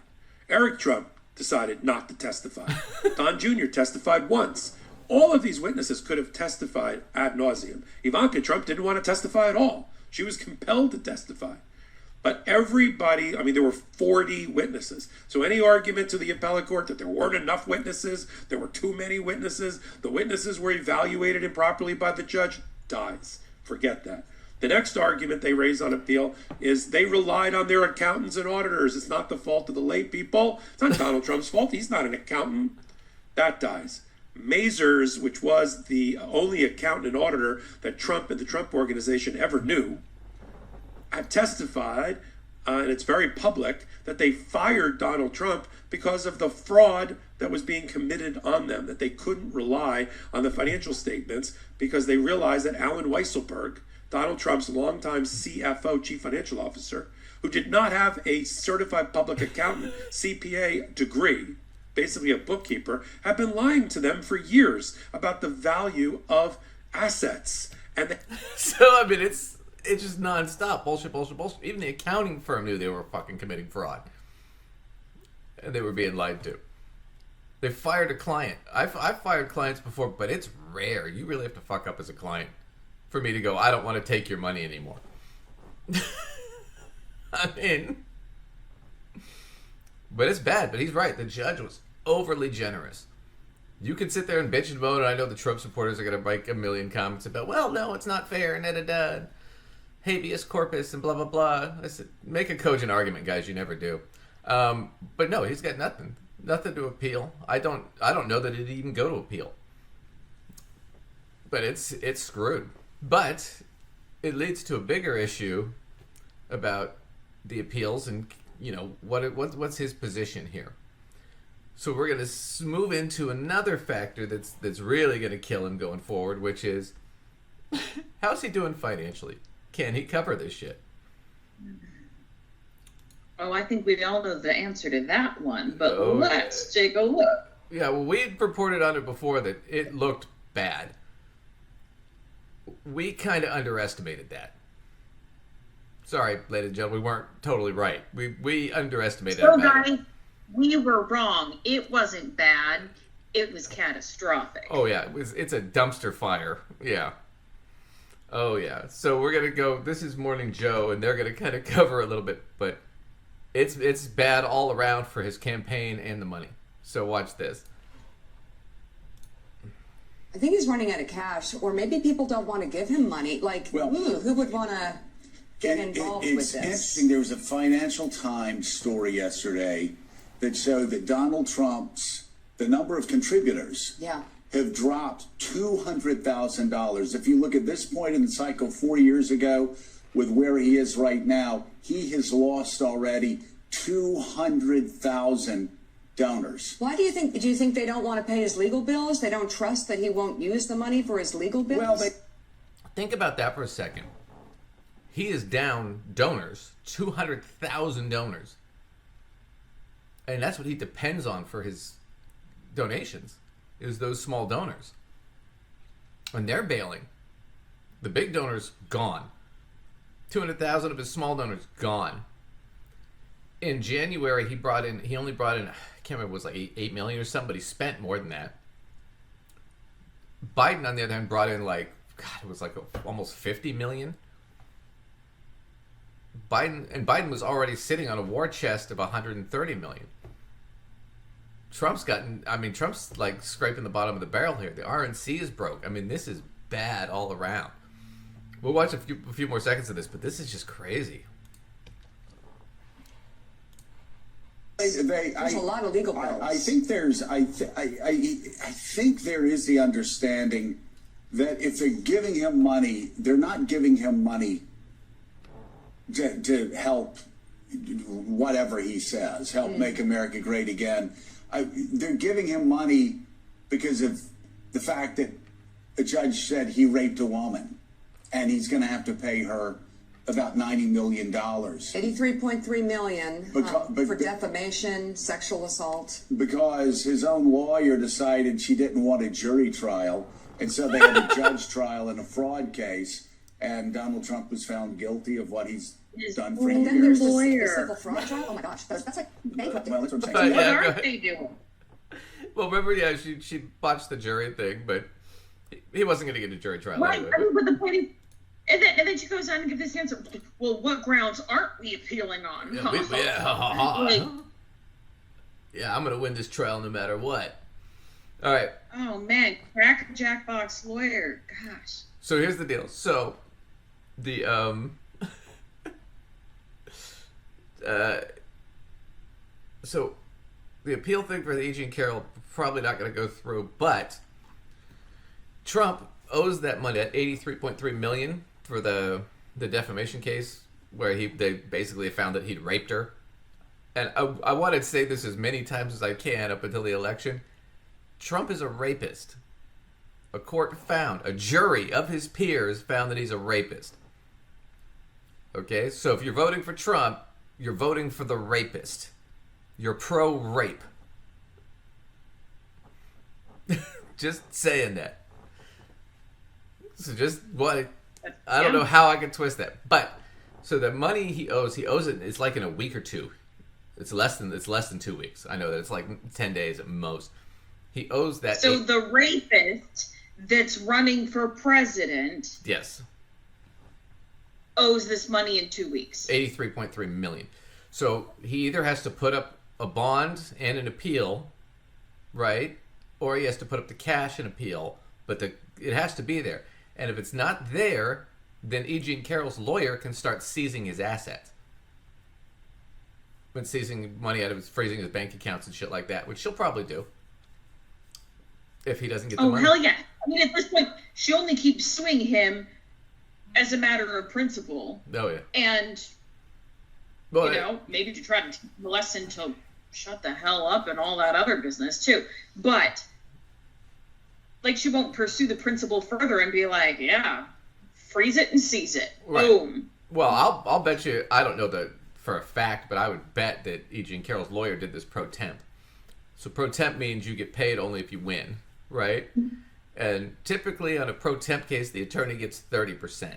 Eric Trump decided not to testify. Don Jr. testified once. All of these witnesses could have testified ad nauseum. Ivanka Trump didn't want to testify at all. She was compelled to testify. But everybody, I mean, there were 40 witnesses. So any argument to the appellate court that there weren't enough witnesses, there were too many witnesses, the witnesses were evaluated improperly by the judge, dies. Forget that. The next argument they raise on appeal is they relied on their accountants and auditors. It's not the fault of the lay people. It's not Donald Trump's fault. He's not an accountant. That dies. Mazars, which was the only accountant and auditor that Trump and the Trump Organization ever knew, have testified, and it's very public, that they fired Donald Trump because of the fraud that was being committed on them, that they couldn't rely on the financial statements because they realized that Alan Weisselberg, Donald Trump's longtime CFO, Chief Financial Officer, who did not have a certified public accountant, CPA degree, basically a bookkeeper, have been lying to them for years about the value of assets. And so, I mean, it's just nonstop. Bullshit, bullshit, bullshit. Even the accounting firm knew they were fucking committing fraud. And they were being lied to. They fired a client. I've fired clients before, but it's rare. You really have to fuck up as a client for me to go, I don't want to take your money anymore. I mean, but it's bad. But he's right. The judge was overly generous. You can sit there and bitch and moan, and I know the Trump supporters are going to make a million comments about, well, no, it's not fair, and da-da-da, habeas corpus, and blah, blah, blah. I said, make a cogent argument, guys. You never do. But no, he's got nothing to appeal. I don't know that it'd even go to appeal. But it's screwed. But it leads to a bigger issue about the appeals and, you know, what's his position here. So we're going to move into another factor that's really going to kill him going forward, which is, how's he doing financially? Can he cover this shit? Oh, I think we all know the answer to that one, but let's take a look. Yeah, well, we had reported on it before that it looked bad. We kind of underestimated that. Sorry, ladies and gentlemen, we weren't totally right. We underestimated it. So, guys, we were wrong. It wasn't bad. It was catastrophic. Oh, yeah. It's a dumpster fire. Yeah. Oh, yeah. So we're going to go, this is Morning Joe, and they're going to kind of cover a little bit, but it's bad all around for his campaign and the money. So watch this. I think he's running out of cash, or maybe people don't want to give him money. Like, who would want to get involved with this? It's interesting. There was a Financial Times story yesterday that showed that Donald Trump's, the number of contributors have dropped $200,000. If you look at this point in the cycle 4 years ago with where he is right now, he has lost already 200,000 donors. Why do you think they don't want to pay his legal bills? They don't trust that he won't use the money for his legal bills? Well, think about that for a second. He is down donors, 200,000 donors. And that's what he depends on for his donations, is those small donors. And they're bailing. The big donors, gone. 200,000 of his small donors, gone. In January, he only brought in, I can't remember, it was like 8 million or something, but he spent more than that. Biden, on the other hand, brought in it was like almost 50 million. Biden was already sitting on a war chest of 130 million. Trump's like scraping the bottom of the barrel here. The RNC is broke. I mean, this is bad all around. We'll watch a few more seconds of this, but this is just crazy. There's a lot of legal bills. I think I think there is the understanding that if they're giving him money, they're not giving him money to help whatever he says, help make America great again. They're giving him money because of the fact that a judge said he raped a woman, and he's going to have to pay her about $90 million. $83.3 million for defamation, sexual assault. Because his own lawyer decided she didn't want a jury trial, and so they had a judge trial in a fraud case, and Donald Trump was found guilty of what he's done for years. And then there's the civil fraud trial. Oh my gosh, that's like bankrupting. Well, that's what I'm saying. What are they doing? Well, remember, she botched the jury thing, but he wasn't going to get a jury trial. Right, Anyway. I mean, but the point is, and then she goes on and gives this answer. Well, what grounds aren't we appealing on? Yeah, I'm going to win this trial no matter what. All right. Oh, man. Crack Jackbox lawyer. Gosh. So here's the deal. So the so the appeal thing for the AG and Carroll probably not going to go through, but Trump owes that money at $83.3 million for the defamation case where they basically found that he'd raped her. And I want to say this as many times as I can up until the election. Trump is a rapist. A court found, a jury of his peers found that he's a rapist. Okay? So if you're voting for Trump, you're voting for the rapist. You're pro-rape. Just saying that. So just what... I don't know how I can twist that. But, so the money he owes it, it's like in a week or two. It's less than 2 weeks. I know that it's like 10 days at most. He owes that. So the rapist that's running for president, yes, owes this money in 2 weeks. $83.3 million. So he either has to put up a bond and an appeal, right? Or he has to put up the cash and appeal, but it has to be there. And if it's not there, then E. Jean Carroll's lawyer can start seizing his assets. When seizing money out of freezing his bank accounts and shit like that, which she'll probably do. If he doesn't get the money. Oh, hell yeah. I mean, at this point, she only keeps suing him as a matter of principle. Oh, yeah. And, maybe to try to teach him a lesson to shut the hell up and all that other business, too. But, like, she won't pursue the principle further and be like, yeah, freeze it and seize it. Right. Boom. Well, I'll bet you, I don't know for a fact, but I would bet that E. Jean Carroll's lawyer did this pro temp. So pro temp means you get paid only if you win, right? And typically on a pro temp case, the attorney gets 30%.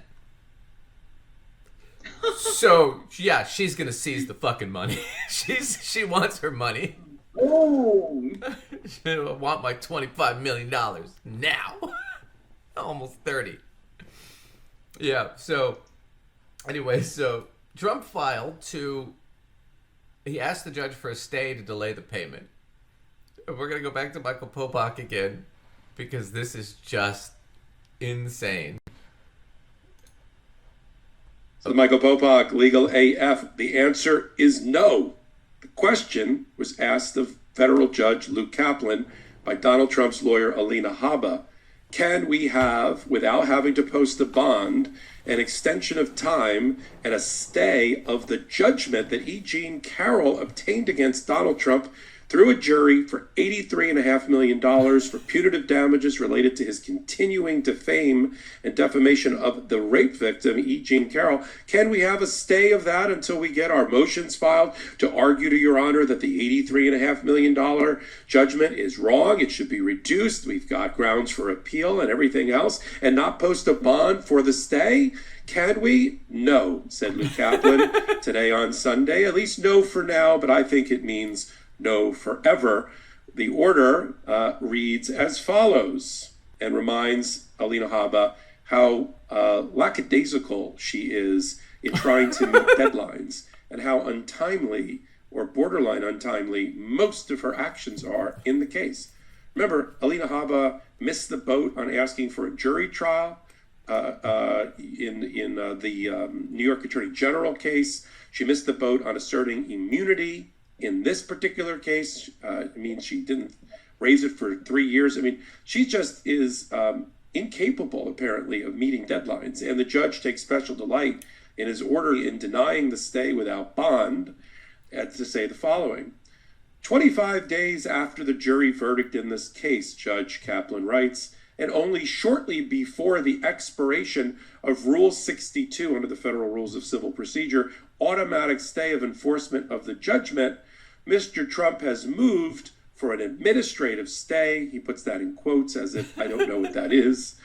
So, yeah, she's going to seize the fucking money. She wants her money. Oh. I want my $25 million now. Almost 30. Yeah, so, anyway, so Trump he asked the judge for a stay to delay the payment. We're going to go back to Michael Popak again, because this is just insane. So Michael Popak, Legal AF, the answer is no. The question was asked of federal judge Luke Kaplan by Donald Trump's lawyer Alina Habba. Can we have, without having to post a bond, an extension of time and a stay of the judgment that E. Jean Carroll obtained against Donald Trump through a jury for $83.5 million for punitive damages related to his continuing defame and defamation of the rape victim, E. Jean Carroll? Can we have a stay of that until we get our motions filed to argue to Your Honor that the $83.5 million judgment is wrong? It should be reduced. We've got grounds for appeal and everything else, and not post a bond for the stay? Can we? No, said Luke Kaplan today on Sunday. At least no for now, but I think it means no forever. The order reads as follows and reminds Alina Habba how lackadaisical she is in trying to meet deadlines and how untimely or borderline untimely most of her actions are in the case. Remember, Alina Habba missed the boat on asking for a jury trial in the New York Attorney General case. She missed the boat on asserting immunity in this particular case. She didn't raise it for 3 years. She just is incapable, apparently, of meeting deadlines. And the judge takes special delight in his order in denying the stay without bond to say the following. 25 days after the jury verdict in this case, Judge Kaplan writes, and only shortly before the expiration of Rule 62 under the Federal Rules of Civil Procedure, automatic stay of enforcement of the judgment, Mr. Trump has moved for an administrative stay, he puts that in quotes as if I don't know what that is,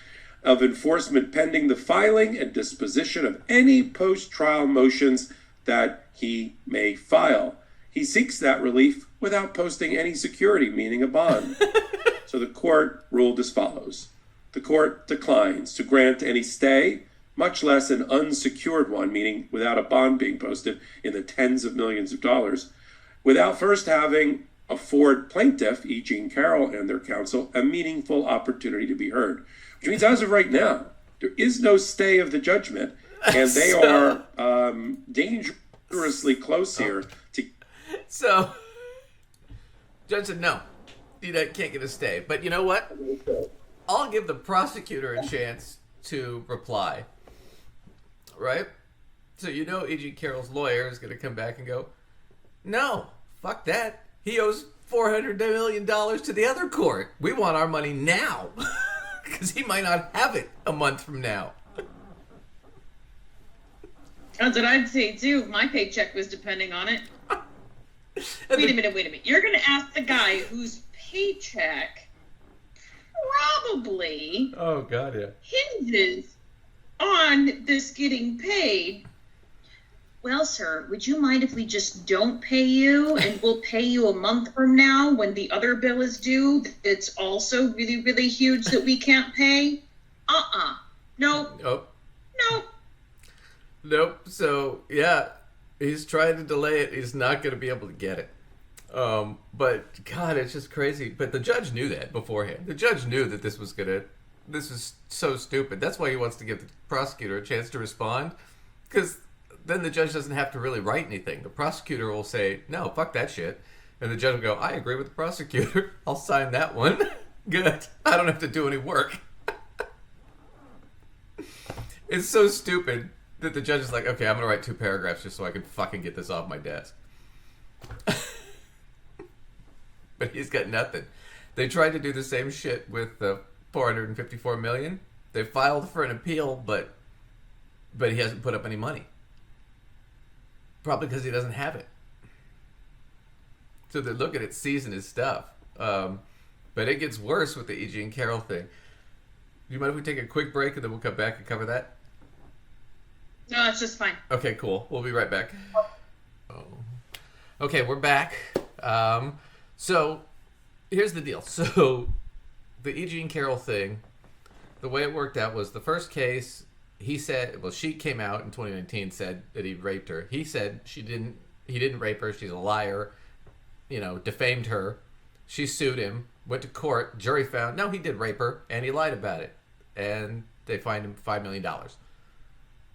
of enforcement pending the filing and disposition of any post-trial motions that he may file. He seeks that relief without posting any security, meaning a bond. So the court ruled as follows. The court declines to grant any stay, much less an unsecured one, meaning without a bond being posted in the tens of millions of dollars, without first having afford plaintiff, E. Jean Carroll and their counsel, a meaningful opportunity to be heard. Which means as of right now, there is no stay of the judgment, and they are dangerously close here to... So, judge said no, you can't get a stay. But you know what? I'll give the prosecutor a chance to reply. Right? So E. Jean Carroll's lawyer is going to come back and go, no, fuck that. He owes $400 million to the other court. We want our money now. Because he might not have it a month from now. That's what I'd say too. My paycheck was depending on it. Wait a minute. You're going to ask the guy whose paycheck probably oh god, yeah, hinges on this getting paid. Well, sir, would you mind if we just don't pay you and we'll pay you a month from now when the other bill is due? It's also really, really huge that we can't pay? Nope. Nope. So, yeah, he's trying to delay it. He's not going to be able to get it. But, God, it's just crazy. But the judge knew that beforehand. The judge knew that this was so stupid. That's why he wants to give the prosecutor a chance to respond. Because then the judge doesn't have to really write anything. The prosecutor will say, no, fuck that shit. And the judge will go, I agree with the prosecutor. I'll sign that one. Good. I don't have to do any work. It's so stupid that the judge is like, okay, I'm going to write 2 paragraphs just so I can fucking get this off my desk. But he's got nothing. They tried to do the same shit with the $454 million. They filed for an appeal, but he hasn't put up any money. Probably because he doesn't have it. So they're looking at seizing his stuff. But it gets worse with the E.G. and Carroll thing. Do you mind if we take a quick break and then we'll come back and cover that? No, it's just fine. Okay, cool. We'll be right back. Okay, we're back. So here's the deal. So the E.G. and Carroll thing, the way it worked out was the first case, he said, well, she came out in 2019, said that he raped her. He said he didn't rape her. She's a liar, defamed her. She sued him, went to court. Jury found, no, he did rape her, and he lied about it. And they fined him $5 million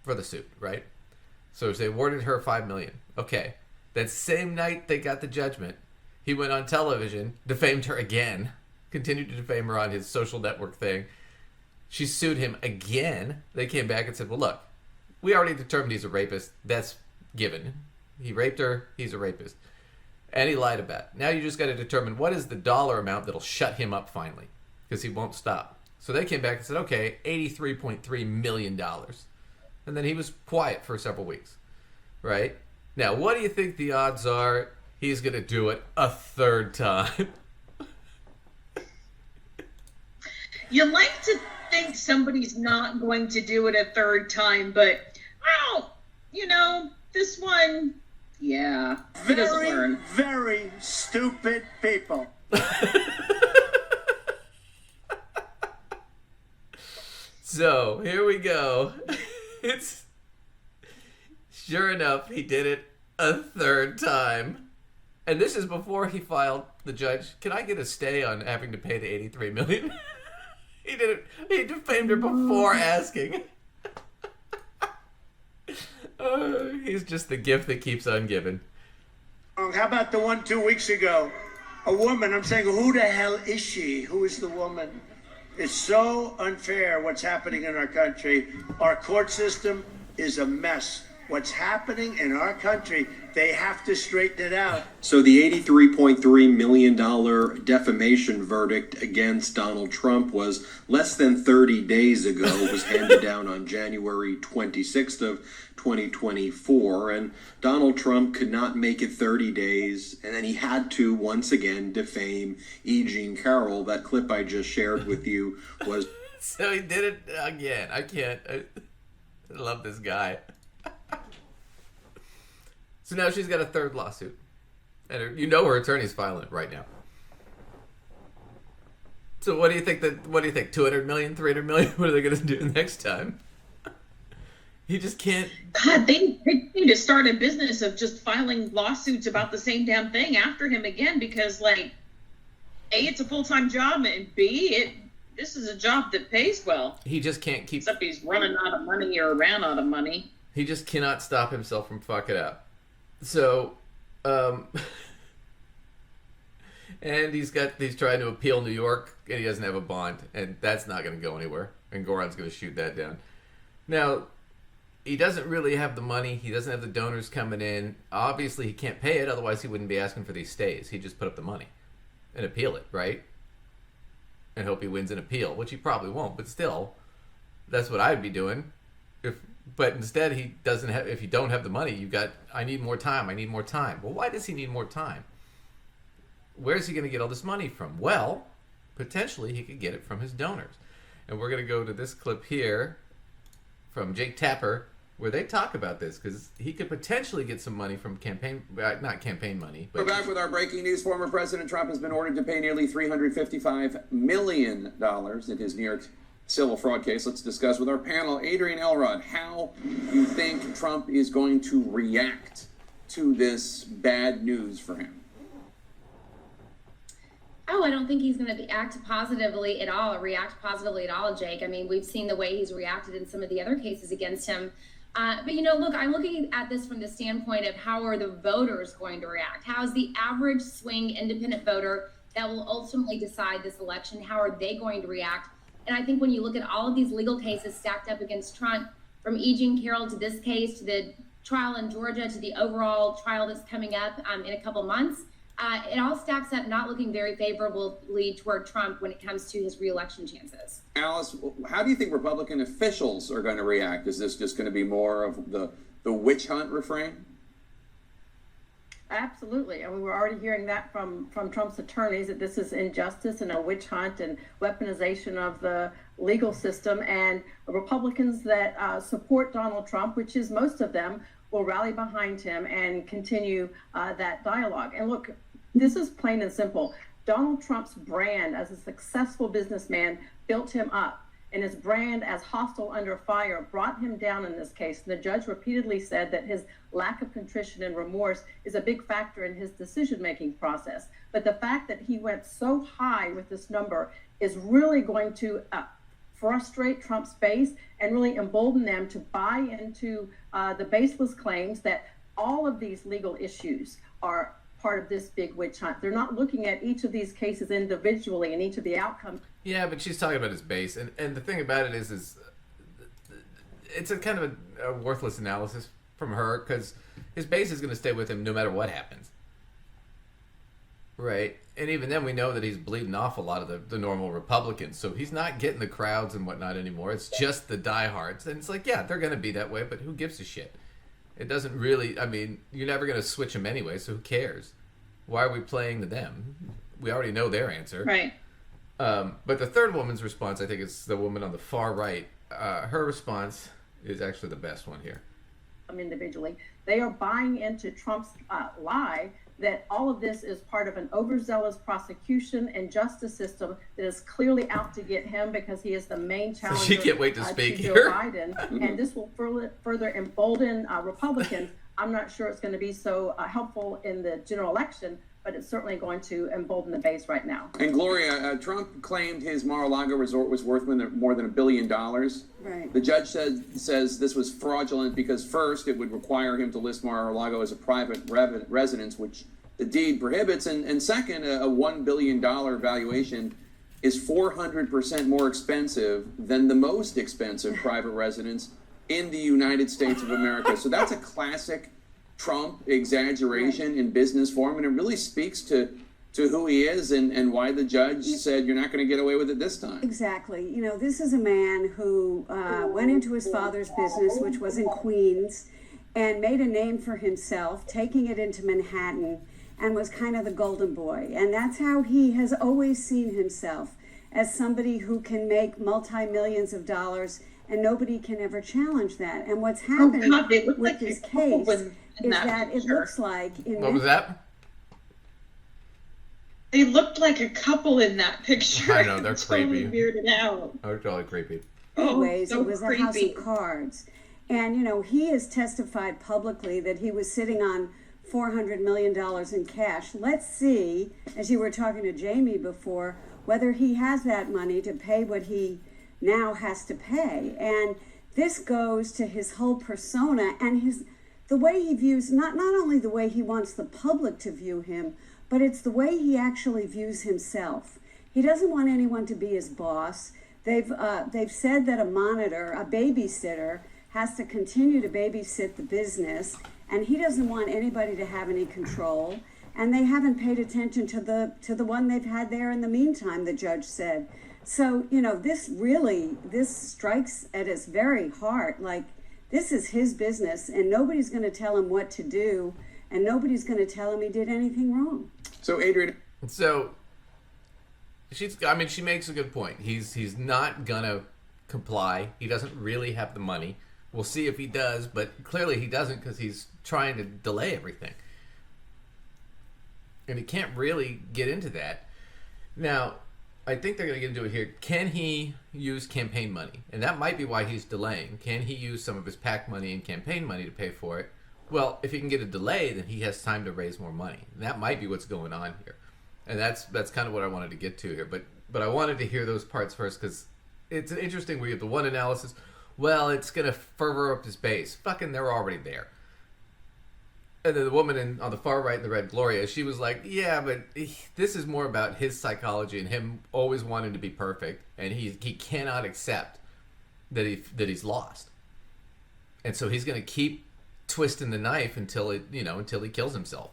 for the suit, right? So they awarded her $5 million. Okay. That same night they got the judgment, he went on television, defamed her again, continued to defame her on his social network thing. She sued him again. They came back and said, well, look, we already determined he's a rapist. That's given. He raped her. He's a rapist. And he lied about it. Now you just got to determine what is the dollar amount that'll shut him up finally, because he won't stop. So they came back and said, okay, $83.3 million. And then he was quiet for several weeks, right? Now, what do you think the odds are he's going to do it a third time? You like to think somebody's not going to do it a third time, but, this one, yeah, he doesn't learn. Very stupid people. So, here we go. It's sure enough, he did it a third time. And this is before he filed the judge. Can I get a stay on having to pay the $83 million? He did it. He defamed her before asking. He's just the gift that keeps on giving. How about the one 2 weeks ago? A woman, I'm saying, who the hell is she? Who is the woman? It's so unfair what's happening in our country. Our court system is a mess. What's happening in our country, they have to straighten it out. So the $83.3 million defamation verdict against Donald Trump was less than 30 days ago. It was handed down on January 26th of 2024. And Donald Trump could not make it 30 days. And then he had to, once again, defame E.G. and Carroll. That clip I just shared with you was... So he did it again. I love this guy. So now she's got a third lawsuit. And her attorney's filing it right now. So what do you think? $200 million, $300 million? What are they going to do next time? He just can't. God, they need to start a business of just filing lawsuits about the same damn thing after him again, because, A, it's a full-time job, and B, this is a job that pays well. He just can't keep... Except he's running out of money or ran out of money. He just cannot stop himself from fucking up. So, and he's trying to appeal New York, and he doesn't have a bond, and that's not going to go anywhere. And Goran's going to shoot that down. Now, he doesn't really have the money. He doesn't have the donors coming in. Obviously, he can't pay it. Otherwise, he wouldn't be asking for these stays. He'd just put up the money and appeal it, right? And hope he wins an appeal, which he probably won't. But still, that's what I'd be doing if But instead, he doesn't have. If you don't have the money, I need more time. I need more time. Well, why does he need more time? Where's he going to get all this money from? Well, potentially he could get it from his donors. And we're going to go to this clip here from Jake Tapper, where they talk about this, because he could potentially get some money from not campaign money. But we're back with our breaking news. Former President Trump has been ordered to pay nearly $355 million in his New York civil fraud case. Let's discuss with our panel, Adrian Elrod, how you think Trump is going to react to this bad news for him. Oh, I don't think he's going to react positively at all, Jake. I mean, we've seen the way he's reacted in some of the other cases against him. But, look, I'm looking at this from the standpoint of how are the voters going to react? How is the average swing independent voter that will ultimately decide this election, how are they going to react? And I think when you look at all of these legal cases stacked up against Trump, from E. Jean Carroll to this case, to the trial in Georgia, to the overall trial that's coming up in a couple months, it all stacks up not looking very favorably toward Trump when it comes to his reelection chances. Alice, how do you think Republican officials are going to react? Is this just going to be more of the witch hunt refrain? Absolutely. I mean, we're already hearing that from Trump's attorneys, that this is injustice and a witch hunt and weaponization of the legal system. And Republicans that support Donald Trump, which is most of them, will rally behind him and continue that dialogue. And look, this is plain and simple. Donald Trump's brand as a successful businessman built him up, and his brand as hostile under fire brought him down in this case. And the judge repeatedly said that his lack of contrition and remorse is a big factor in his decision-making process. But the fact that he went so high with this number is really going to frustrate Trump's base and really embolden them to buy into the baseless claims that all of these legal issues are part of this big witch hunt. They're not looking at each of these cases individually and each of the outcomes. Yeah, but she's talking about his base. And the thing about it is it's a kind of a worthless analysis from her, because his base is going to stay with him no matter what happens. Right? And even then, we know that he's bleeding off a lot of the normal Republicans. So he's not getting the crowds and whatnot anymore. It's just the diehards. And it's like, yeah, they're going to be that way, but who gives a shit? It doesn't really, I mean, you're never going to switch them anyway, so who cares? Why are we playing to them? We already know their answer. Right. But the third woman's response, I think, is the woman on the far right. Her response is actually the best one here. Individually, they are buying into Trump's lie that all of this is part of an overzealous prosecution and justice system that is clearly out to get him because he is the main challenger she can't wait to speak to here. Joe Biden. And this will further embolden Republicans. I'm not sure it's going to be so helpful in the general election, but it's certainly going to embolden the base right now. And Gloria, Trump claimed his Mar-a-Lago resort was worth more than $1 billion. Right. The judge says this was fraudulent because first it would require him to list Mar-a-Lago as a private residence, which the deed prohibits, and second, a $1 billion valuation is 400% more expensive than the most expensive private residence in the United States of America. So that's a classic Trump exaggeration in business form, and it really speaks to who he is and why the judge said you're not going to get away with it this time. Exactly. You know, this is a man who went into his father's business, which was in Queens, and made a name for himself, taking it into Manhattan, and was kind of the golden boy. And that's how he has always seen himself, as somebody who can make multi-millions of dollars, and nobody can ever challenge that. And what's happened with this case is that it looks like... What was that? They looked like a couple in that picture. I know, they're totally creepy. weirded out. They're totally creepy. Anyways, so it was a house of cards. And, you know, he has testified publicly that he was sitting on $400 million in cash. Let's see, as you were talking to Jamie before, whether he has that money to pay what he now has to pay. And this goes to his whole persona and the way he views, not only the way he wants the public to view him, but it's the way he actually views himself. He doesn't want anyone to be his boss. They've said that a monitor, a babysitter, has to continue to babysit the business, and he doesn't want anybody to have any control. And they haven't paid attention to the one they've had there in the meantime, the judge said. So, you know, this strikes at his very heart. Like, This is his business, and nobody's going to tell him what to do, and nobody's going to tell him he did anything wrong. So, Adrian. So, she makes a good point. He's not going to comply. He doesn't really have the money. We'll see if he does, but clearly he doesn't because he's trying to delay everything. And he can't really get into that. Now, I think they're going to get into it here. Can he use campaign money? And that might be why he's delaying. Can he use some of his PAC money and campaign money to pay for it? Well, if he can get a delay, then he has time to raise more money. And that might be what's going on here. And that's kind of what I wanted to get to here. But I wanted to hear those parts first because it's interesting. We have the one analysis. Well, it's going to further up his base. Fucking, they're already there. And then the woman on the far right in the red, Gloria, she was like, yeah, but this is more about his psychology and him always wanting to be perfect. And he cannot accept that he's lost. And so he's going to keep twisting the knife until he kills himself.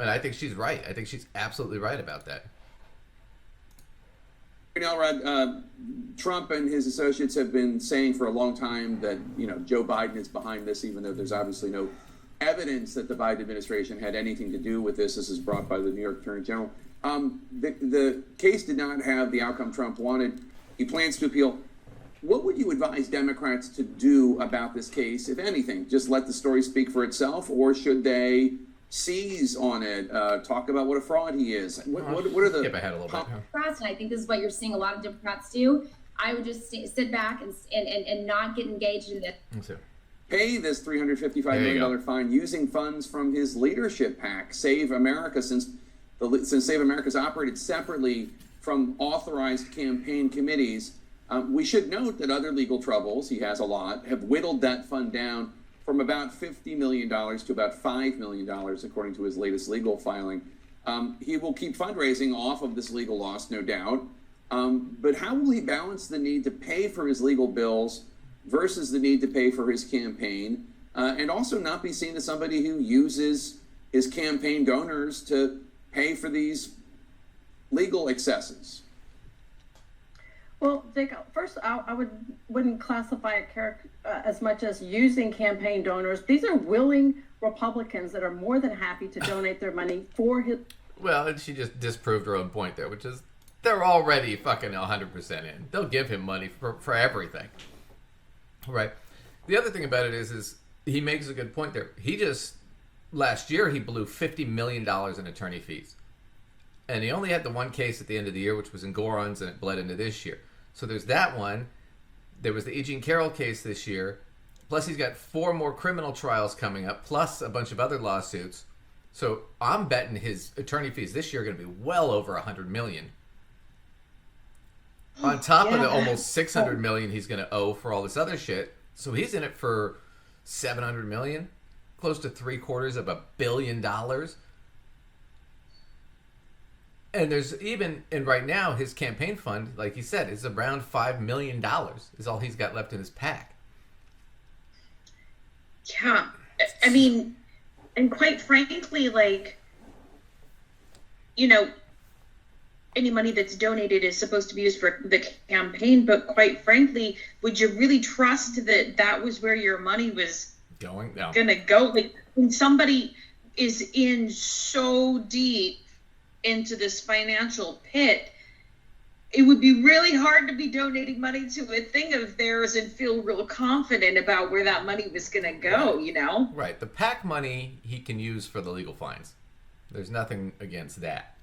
And I think she's right. I think she's absolutely right about that. Elrod, Trump and his associates have been saying for a long time that, Joe Biden is behind this, even though there's obviously no evidence that the Biden administration had anything to do with this. This is brought by the New York Attorney General. The case did not have the outcome Trump wanted. He plans to appeal. What would you advise Democrats to do about this case, if anything? Just let the story speak for itself, or should they seize on it, talk about what a fraud he is? What are the... Skip ahead a little bit. Democrats, and I think this is what you're seeing a lot of Democrats do. I would just sit back and not get engaged in this. Pay this $355 million fine using funds from his leadership PAC, Save America, since Save America's operated separately from authorized campaign committees. We should note that other legal troubles, he has a lot, have whittled that fund down from about $50 million to about $5 million, according to his latest legal filing. He will keep fundraising off of this legal loss, no doubt. But how will he balance the need to pay for his legal bills versus the need to pay for his campaign, and also not be seen as somebody who uses his campaign donors to pay for these legal excesses? Well, Dick, first, I wouldn't classify it as much as using campaign donors. These are willing Republicans that are more than happy to donate their money for his... Well, and she just disproved her own point there, which is they're already fucking 100% in. They'll give him money for everything. Right. The other thing about it is he makes a good point there. Last year, he blew $50 million in attorney fees. And he only had the one case at the end of the year, which was in Goron's, and it bled into this year. So there's that one. There was the E. Carroll case this year. Plus, he's got 4 more criminal trials coming up, plus a bunch of other lawsuits. So I'm betting his attorney fees this year are going to be well over $100 million. On top of the almost $600 million he's going to owe for all this other shit. So he's in it for $700 million, close to $750 million. And there's even, and right now his campaign fund, like he said, is around $5 million is all he's got left in his PAC. Yeah, I mean, and quite frankly, any money that's donated is supposed to be used for the campaign, but quite frankly, would you really trust that was where your money was going? No. Gonna go? Like, when somebody is in so deep into this financial pit, it would be really hard to be donating money to a thing of theirs and feel real confident about where that money was gonna go, Right. The PAC money he can use for the legal fines. There's nothing against that.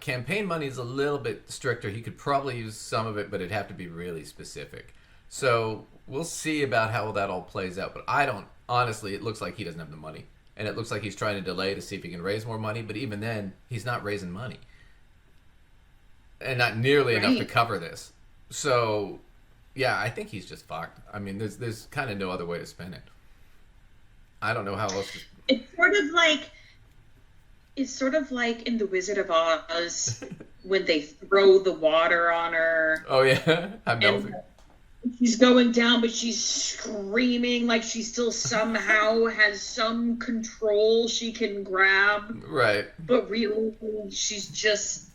Campaign money is a little bit stricter. He could probably use some of it, but it'd have to be really specific. So we'll see about how that all plays out. But honestly, it looks like he doesn't have the money. And it looks like he's trying to delay to see if he can raise more money. But even then, he's not raising money. And not nearly enough to cover this. So, yeah, I think he's just fucked. I mean, there's kind of no other way to spin it. I don't know how else to... It's sort of like in The Wizard of Oz when they throw the water on her. Oh, yeah. I'm melting. She's going down, but she's screaming like she still somehow has some control she can grab. Right. But really, she's just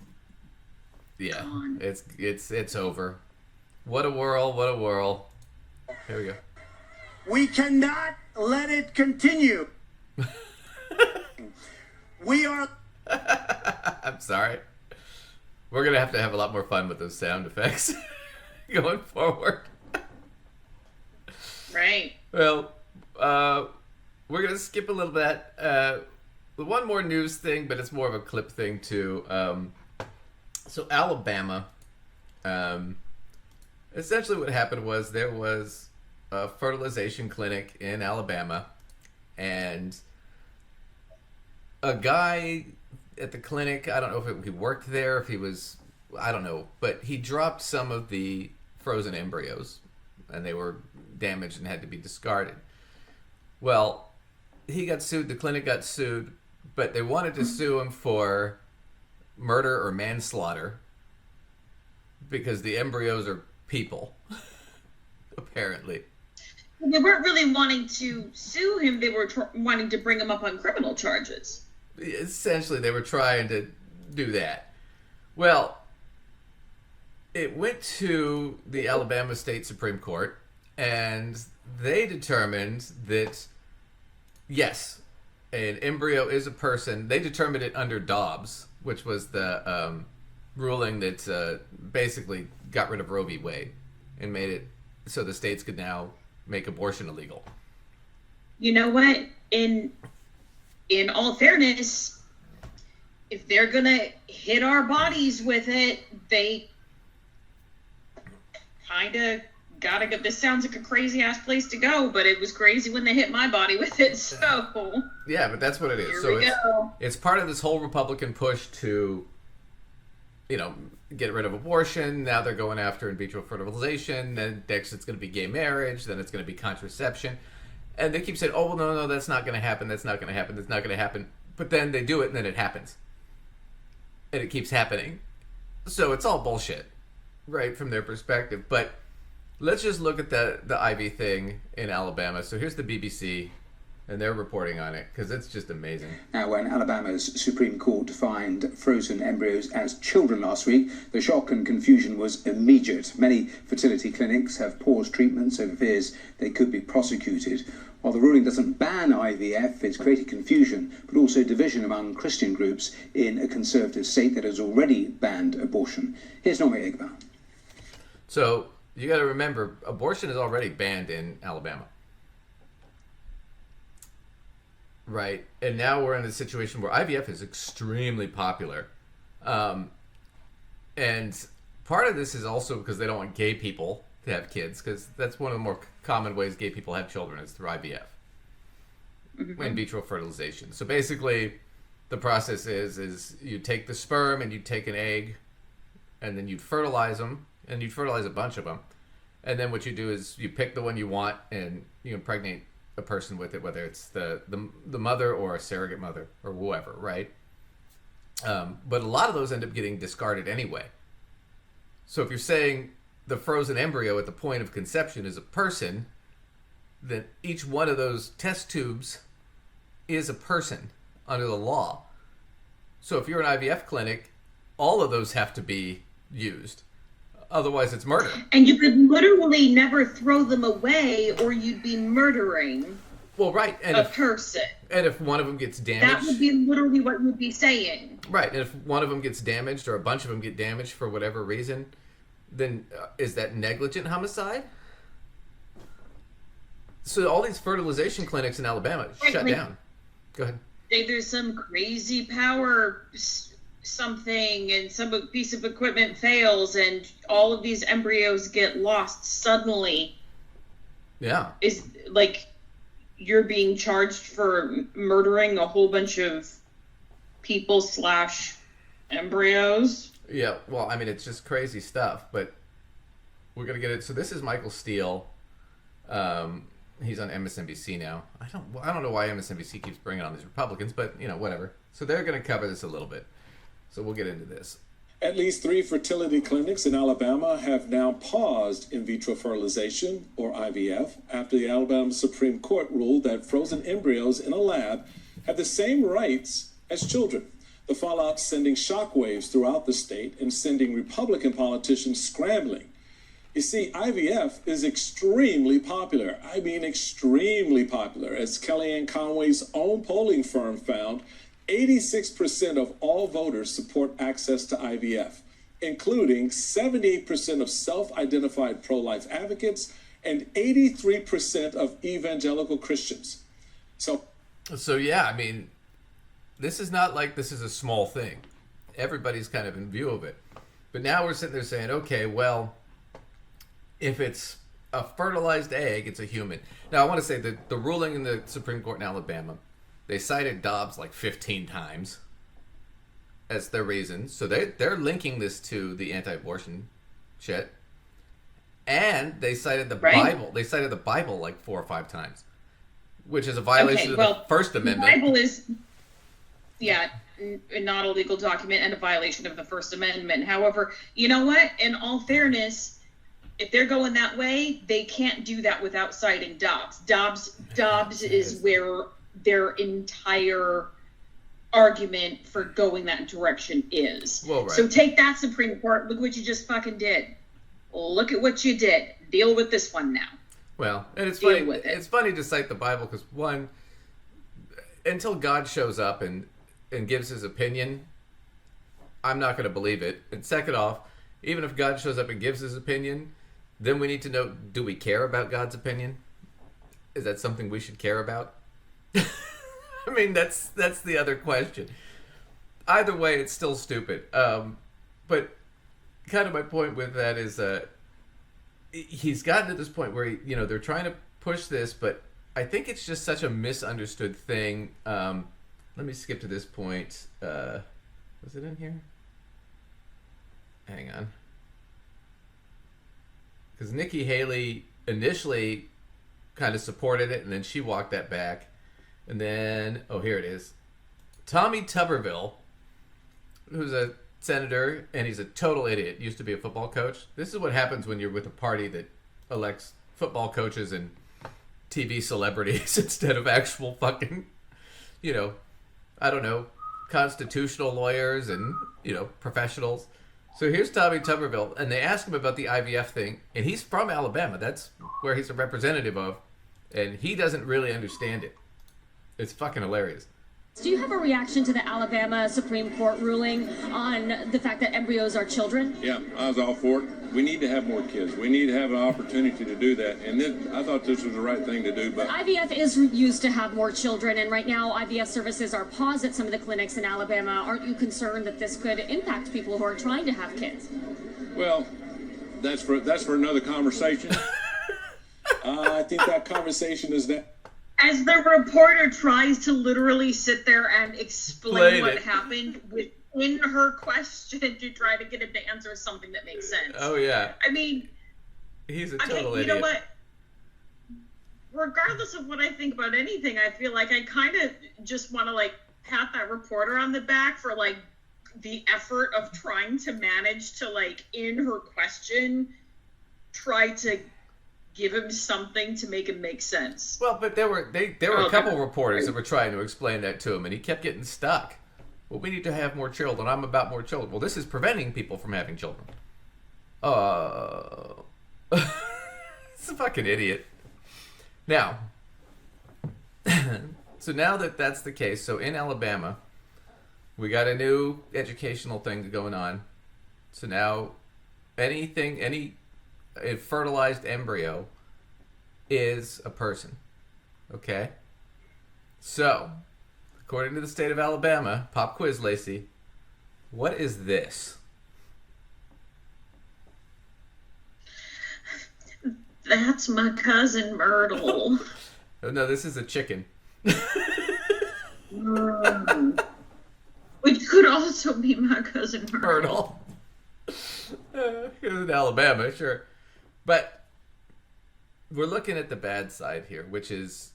gone. It's over. What a whirl, what a whirl. Here we go. We cannot let it continue. We are. I'm sorry. We're going to have a lot more fun with those sound effects going forward. Right. Well, we're going to skip a little bit. One more news thing, but it's more of a clip thing too. So Alabama, essentially what happened was there was a fertilization clinic in Alabama, and a guy at the clinic, I don't know if he worked there, if he was, I don't know, but he dropped some of the frozen embryos, and they were damaged and had to be discarded. Well, he got sued, the clinic got sued, but they wanted to sue him for murder or manslaughter because the embryos are people, apparently. They weren't really wanting to sue him. They were wanting to bring him up on criminal charges. Essentially, they were trying to do that. Well, it went to the Alabama State Supreme Court, and they determined that, yes, an embryo is a person. They determined it under Dobbs, which was the ruling that basically got rid of Roe v. Wade and made it so the states could now make abortion illegal. You know what? In all fairness, if they're gonna hit our bodies with it, they kind of gotta go. This sounds like a crazy ass place to go, but it was crazy when they hit my body with it. So yeah, but that's what it is. Here so we go. It's part of this whole Republican push to, get rid of abortion. Now they're going after in vitro fertilization. Then next it's going to be gay marriage. Then it's going to be contraception. And they keep saying, oh, well, no, that's not going to happen. That's not going to happen. That's not going to happen. But then they do it, and then it happens. And it keeps happening. So it's all bullshit, right, from their perspective. But let's just look at the IV thing in Alabama. So here's the BBC, and they're reporting on it, because it's just amazing. Now, when Alabama's Supreme Court defined frozen embryos as children last week, the shock and confusion was immediate. Many fertility clinics have paused treatments over fears they could be prosecuted. While the ruling doesn't ban IVF, it's created confusion, but also division among Christian groups in a conservative state that has already banned abortion. Here's Nomi Egba. So you got to remember, abortion is already banned in Alabama. Right. And now we're in a situation where IVF is extremely popular. And part of this is also because they don't want gay people to have kids, because that's one of the more common ways gay people have children is through IVF. Mm-hmm. In vitro fertilization. So basically, the process is you take the sperm and you take an egg, and then you'd fertilize them, and you'd fertilize a bunch of them. And then what you do is you pick the one you want, and you impregnate a person with it, whether it's the mother or a surrogate mother or whoever, right? But a lot of those end up getting discarded anyway. So if you're saying the frozen embryo at the point of conception is a person, then each one of those test tubes is a person under the law. So if you're an IVF clinic, all of those have to be used. Otherwise, it's murder. And you could literally never throw them away, or you'd be murdering a person. And if one of them gets damaged... That would be literally what you'd be saying. Right, and if one of them gets damaged, or a bunch of them get damaged for whatever reason, then is that negligent homicide? So all these fertilization clinics in Alabama shut down. Go ahead. There's some crazy power... something, and some piece of equipment fails, and all of these embryos get lost suddenly. Yeah. Is like you're being charged for murdering a whole bunch of people / embryos. Yeah, well, I mean, it's just crazy stuff, but we're going to get it. So this is Michael Steele. He's on MSNBC now. I don't know why MSNBC keeps bringing on these Republicans, but, whatever. So they're going to cover this a little bit. So we'll get into this. At least 3 fertility clinics in Alabama have now paused in vitro fertilization, or IVF, after the Alabama Supreme Court ruled that frozen embryos in a lab have the same rights as children. The fallout sending shockwaves throughout the state and sending Republican politicians scrambling You see, IVF is extremely popular. I mean, extremely popular. As Kellyanne Conway's own polling firm found, 86% of all voters support access to IVF, including 78% of self-identified pro-life advocates and 83% of evangelical Christians. So yeah, I mean, this is not like this is a small thing. Everybody's kind of in view of it. But now we're sitting there saying, okay, well, if it's a fertilized egg, it's a human. Now, I want to say that the ruling in the Supreme Court in Alabama, they cited Dobbs like 15 times as their reason. So they're linking this to the anti-abortion shit. And they cited the Bible. They cited the Bible like 4 or 5 times, which is a violation of the First Amendment. The Bible is, not a legal document and a violation of the First Amendment. However, you know what? In all fairness, if they're going that way, they can't do that without citing Dobbs. Dobbs is where their entire argument for going that direction is. Well, right. So take that, Supreme Court. Look what you just fucking did. Look at what you did. Deal with this one now. Well, and it's funny. It's funny to cite the Bible because, one, until God shows up and gives his opinion, I'm not going to believe it. And second off, even if God shows up and gives his opinion, then we need to know, do we care about God's opinion? Is that something we should care about? I mean, that's the other question. Either way, it's still stupid. But kind of my point with that is he's gotten to this point where they're trying to push this, but I think it's just such a misunderstood thing. Let me skip to this point. Was it in here? Hang on. Because Nikki Haley initially kind of supported it, and then she walked that back. And then, here it is. Tommy Tuberville, who's a senator, and he's a total idiot, used to be a football coach. This is what happens when you're with a party that elects football coaches and TV celebrities instead of actual fucking, I don't know, constitutional lawyers and, professionals. So here's Tommy Tuberville, and they ask him about the IVF thing, and he's from Alabama. That's where he's a representative of, and he doesn't really understand it. It's fucking hilarious. Do you have a reaction to the Alabama Supreme Court ruling on the fact that embryos are children? Yeah, I was all for it. We need to have more kids. We need to have an opportunity to do that. And I thought this was the right thing to do. But IVF is used to have more children, and right now IVF services are paused at some of the clinics in Alabama. Aren't you concerned that this could impact people who are trying to have kids? Well, that's for another conversation. I think that conversation is that. As the reporter tries to literally sit there and explain what happened within her question to try to get him to answer something that makes sense. Oh, yeah. I mean, he's a total idiot. You know what? Regardless of what I think about anything, I feel like I kind of just want to pat that reporter on the back for the effort of trying to manage to in her question try to give him something to make him make sense. Well, but there were a couple reporters that were trying to explain that to him, and he kept getting stuck. Well, we need to have more children. I'm about more children. Well, this is preventing people from having children. It's a fucking idiot. Now, so now that that's the case, so in Alabama, we got a new educational thing going on. So now, any a fertilized embryo is a person. Okay? So, according to the state of Alabama, pop quiz, Lacey, what is this? That's my cousin Myrtle. No, this is a chicken. Which could also be my cousin Myrtle. Here's in Alabama, sure. But we're looking at the bad side here, which is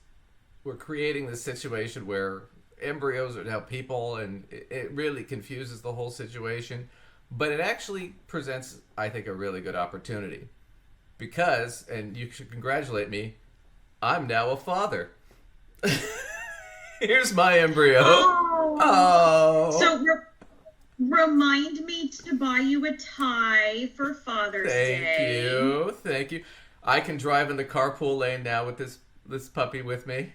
we're creating this situation where embryos are now people, and it really confuses the whole situation. But it actually presents, I think, a really good opportunity. Because, and you should congratulate me, I'm now a father. Here's my embryo. Oh. So Remind me to buy you a tie for Father's Day. Thank you. I can drive in the carpool lane now with this puppy with me.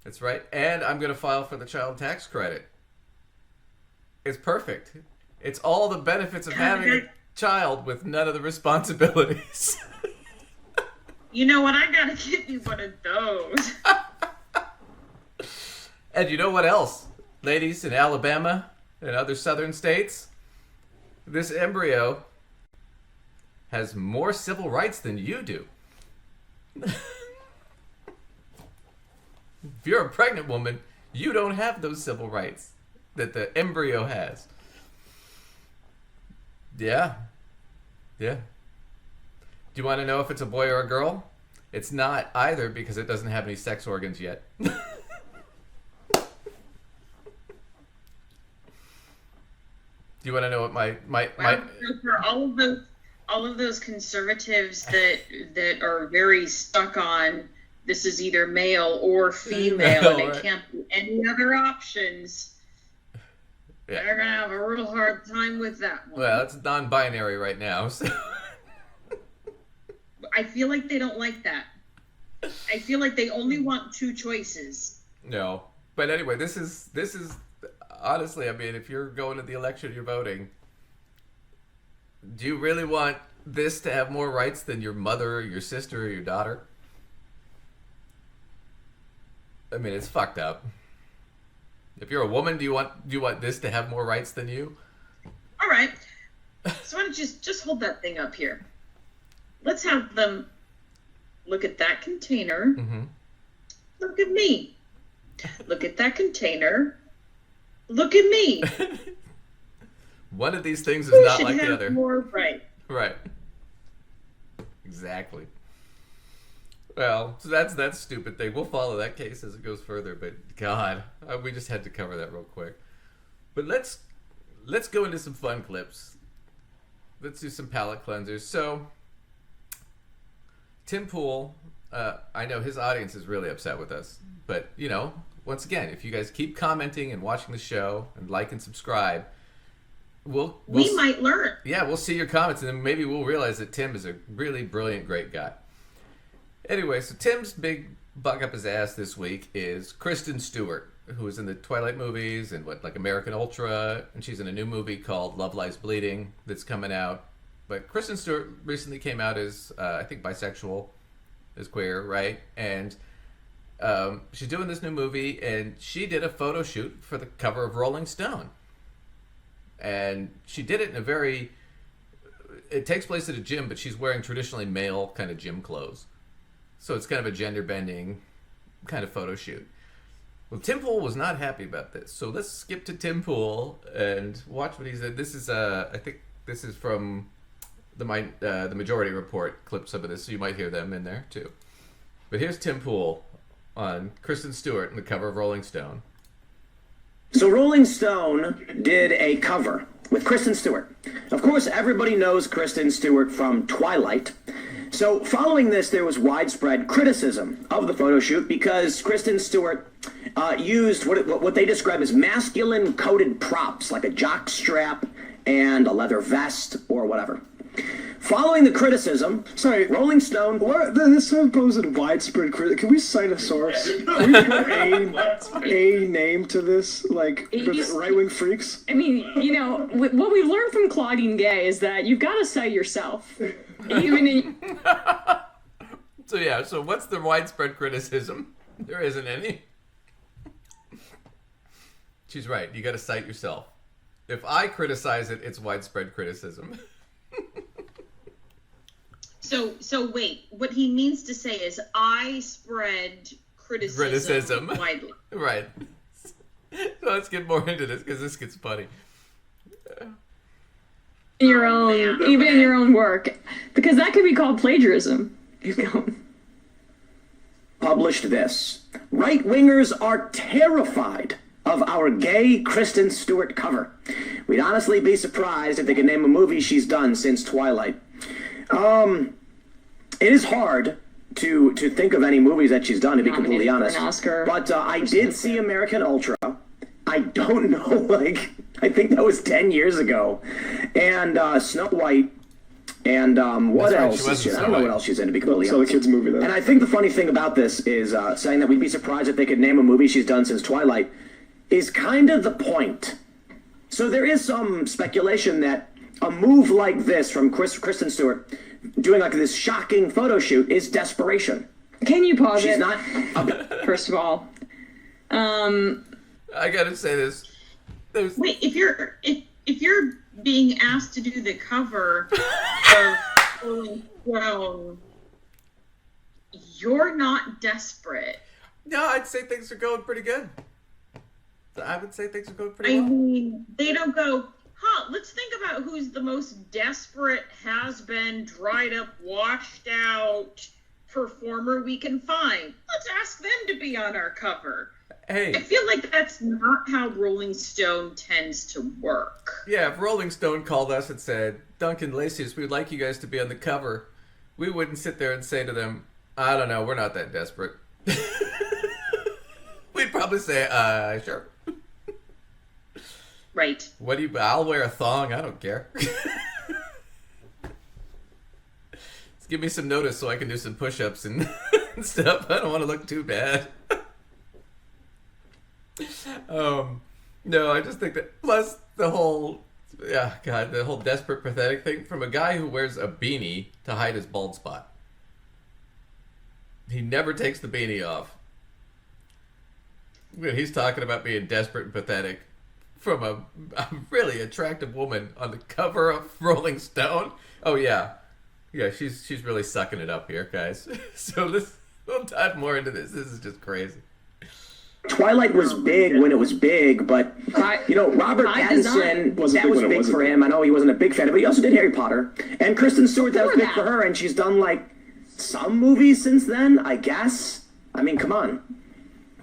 That's right. And I'm going to file for the child tax credit. It's perfect. It's all the benefits of having a child with none of the responsibilities. You know what? I got to get you one of those. And you know what else? Ladies in Alabama and other southern states, this embryo has more civil rights than you do. If you're a pregnant woman, you don't have those civil rights that the embryo has. Yeah. Do you want to know if it's a boy or a girl? It's not either because it doesn't have any sex organs yet. Do you want to know what my for all of those conservatives that are very stuck on this is either male or female and it can't be any other options. Yeah. They're gonna have a real hard time with that one. Well, it's non-binary right now, so I feel like they don't like that. I feel like they only want two choices. No, but anyway, this is honestly. I mean, if you're going to the election, you're voting. Do you really want this to have more rights than your mother, or your sister, or your daughter? I mean, it's fucked up. If you're a woman, do you want this to have more rights than you? All right. So why don't you just hold that thing up here? Let's have them look at that container. Mm-hmm. Look at me. Look at that container. Look at me. One of these things is not like the other. More right. Right. Exactly. Well, so that's that stupid thing. We'll follow that case as it goes further, but God, we just had to cover that real quick. But let's go into some fun clips. Let's do some palate cleansers. So, Tim Pool, I know his audience is really upset with us, but you know, once again, if you guys keep commenting and watching the show and like and subscribe, we might learn. Yeah, we'll see your comments, and then maybe we'll realize that Tim is a really brilliant, great guy. Anyway, so Tim's big bug up his ass this week is Kristen Stewart, who was in the Twilight movies and like American Ultra, and she's in a new movie called Love Lies Bleeding that's coming out. But Kristen Stewart recently came out as, I think, bisexual, as queer, right? And she's doing this new movie, and she did a photo shoot for the cover of Rolling Stone. And she did it in it takes place at a gym, but she's wearing traditionally male kind of gym clothes. So it's kind of a gender-bending kind of photo shoot. Well, Tim Pool was not happy about this. So let's skip to Tim Pool and watch what he said. This is, I think this is from the Majority Report, clips of this, so you might hear them in there too. But here's Tim Pool on Kristen Stewart on the cover of Rolling Stone. So Rolling Stone did a cover with Kristen Stewart. Of course, everybody knows Kristen Stewart from Twilight. So following this, there was widespread criticism of the photo shoot because Kristen Stewart used what they describe as masculine-coded props, like a jock strap and a leather vest or whatever. Following the criticism, Rolling Stone... This supposed widespread criticism. Can we cite a source? Can we put a name to this? Like, right-wing freaks? I mean, you know, what we've learned from Claudine Gay is that you've got to cite yourself. So what's the widespread criticism? There isn't any. She's right. You got to cite yourself. If I criticize it, it's widespread criticism. So wait, what he means to say is I spread criticism widely. Right. So let's get more into this because this gets funny. In your own work, because that could be called plagiarism. Published this. Right-wingers are terrified of our gay Kristen Stewart cover. We'd honestly be surprised if they could name a movie she's done since Twilight. It is hard to think of any movies that she's done, to be completely honest. Oscar. But I did see American Ultra. I don't know, like, I think that was 10 years ago. And Snow White, and what else is she? I don't know what else she's in, to be completely honest. It's a kids' movie, though. And I think the funny thing about this is saying that we'd be surprised if they could name a movie she's done since Twilight is kind of the point. So there is some speculation that a move like this from Kristen Stewart, doing like this shocking photo shoot, is desperation. Can you pause She's it? not. First of all, I gotta say this. Wait, if you're being asked to do the cover of Rolling Stone, you're not desperate. No, I'd say things are going pretty good. I would say things are going pretty I well. mean, they don't go, let's think about who's the most desperate, has-been, dried up, washed out performer we can find. Let's ask them to be on our cover. Hey. I feel like that's not how Rolling Stone tends to work. Yeah, if Rolling Stone called us and said, Duncan Lacey, we'd like you guys to be on the cover, we wouldn't sit there and say to them, I don't know, we're not that desperate. We'd probably say, sure. Right. I'll wear a thong, I don't care. Just give me some notice so I can do some push-ups and stuff. I don't want to look too bad. No, I just think that, plus the whole, the whole desperate, pathetic thing from a guy who wears a beanie to hide his bald spot. He never takes the beanie off. When he's talking about being desperate and pathetic from a really attractive woman on the cover of Rolling Stone. Oh yeah, she's really sucking it up here, guys. So we'll dive more into this. This is just crazy. Twilight was big when it was big, but, Robert Pattinson, that was big for him. I know he wasn't a big fan of it, but he also did Harry Potter. And Kristen Stewart, that was big for her, and she's done, like, some movies since then, I guess. I mean, come on.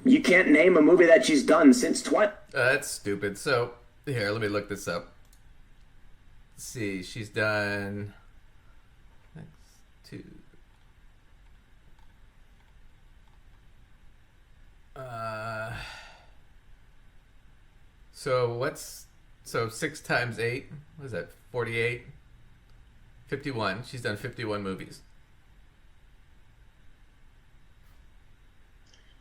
You can't name a movie that she's done since Twilight. That's stupid. So, here, let me look this up. Let's see, she's done... So 6 times 8, what is that, 48? 51. She's done 51 movies.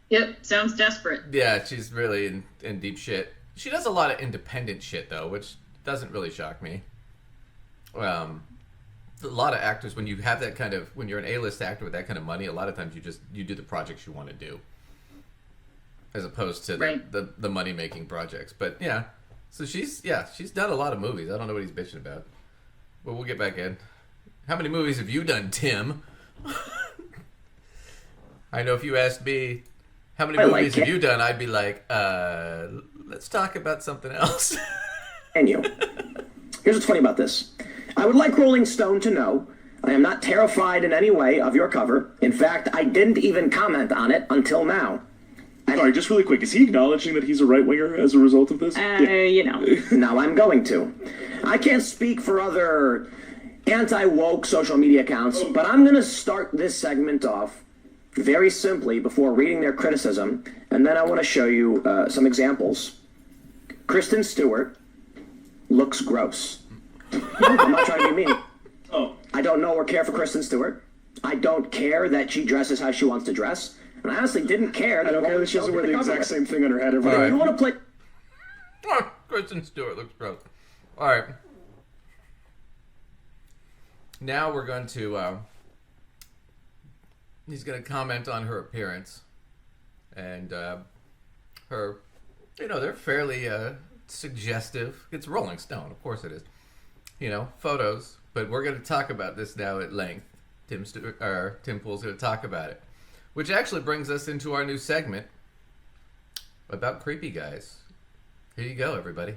Yep, sounds desperate. Yeah, she's really in deep shit. She does a lot of independent shit, though, which doesn't really shock me. A lot of actors, when you have that kind of, when you're an A-list actor with that kind of money, a lot of times you do the projects you want to do, as opposed to the money-making projects. But yeah, so she's done a lot of movies. I don't know what he's bitching about, but we'll get back in. How many movies have you done, Tim? I know if you asked me, how many movies have you done, I'd be like, let's talk about something else. And you. Here's what's funny about this. I would like Rolling Stone to know I am not terrified in any way of your cover. In fact, I didn't even comment on it until now. Sorry, just really quick. Is he acknowledging that he's a right-winger as a result of this? Now I'm going to. I can't speak for other anti-woke social media accounts, but I'm going to start this segment off very simply before reading their criticism, and then I want to show you some examples. Kristen Stewart looks gross. I'm not trying to be mean. I don't know or care for Kristen Stewart. I don't care that she dresses how she wants to dress. And I honestly didn't care. I don't care that she doesn't wear the exact same thing on her head every day. day. You want to play... Oh, Kristen Stewart looks gross. All right. Now we're going to... he's going to comment on her appearance. And her... they're fairly suggestive. It's Rolling Stone, of course it is. Photos. But we're going to talk about this now at length. Tim Pool's going to talk about it. Which actually brings us into our new segment about creepy guys. Here you go, everybody.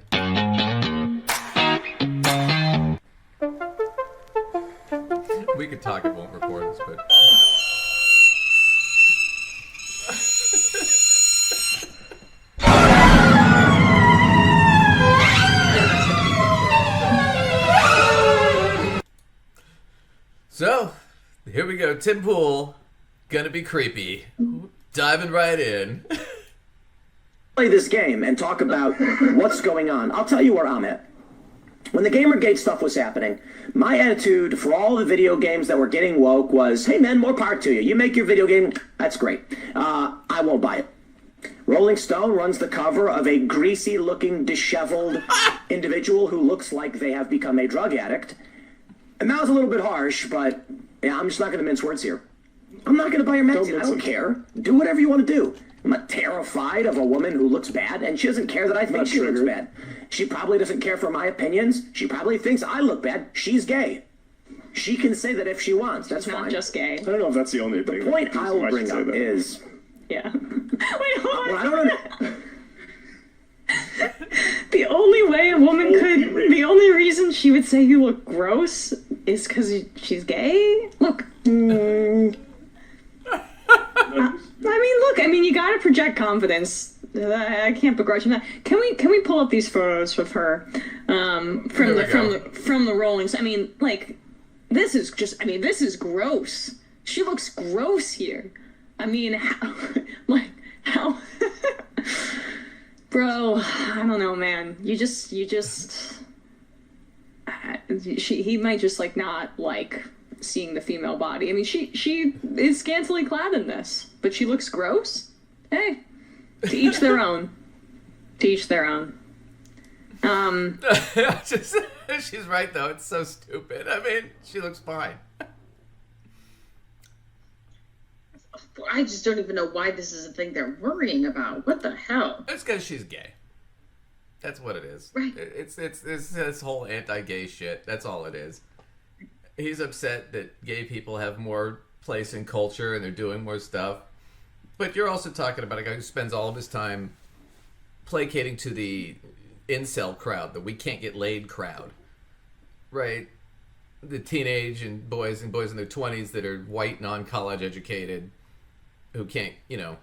We could talk, it won't record this, but... So, here we go. Tim Pool, gonna be creepy. Diving right in. play this game and talk about what's going on, I'll tell you where I'm at. When the Gamergate stuff was happening, my attitude for all the video games that were getting woke was, hey man, more power to you. You make your video game, that's great. I won't buy it. Rolling Stone runs the cover of a greasy-looking, disheveled individual who looks like they have become a drug addict. And that was a little bit harsh, but yeah, I'm just not going to mince words here. I'm not going to buy your magazine. I don't care. Do whatever you want to do. I'm not terrified of a woman who looks bad, and she doesn't care that I think she looks bad. She probably doesn't care for my opinions. She probably thinks I look bad. She's gay. She can say that if she wants. That's fine. Not just gay. I don't know if that's the only thing. The point I will bring up is... Yeah. Wait, hold on. Well, I don't know. The only way a woman could, the only reason she would say you look gross is because she's gay? Look. I mean, you gotta project confidence. I can't begrudge that. Can we pull up these photos of her from the Rollings? I mean, like, this is gross. She looks gross here. I mean, how bro, I don't know, man. He might just like not like seeing the female body. I mean, she is scantily clad in this, but she looks gross. Hey, to each their own. To each their own. She's right though. It's so stupid. I mean, she looks fine. I just don't even know why this is a thing they're worrying about. What the hell? It's because she's gay. That's what it is. Right. It's this whole anti-gay shit. That's all it is. He's upset that gay people have more place in culture and they're doing more stuff. But you're also talking about a guy who spends all of his time placating to the incel crowd, the we can't get laid crowd. Right? The teenage and boys in their 20s that are white, non-college educated, who can't get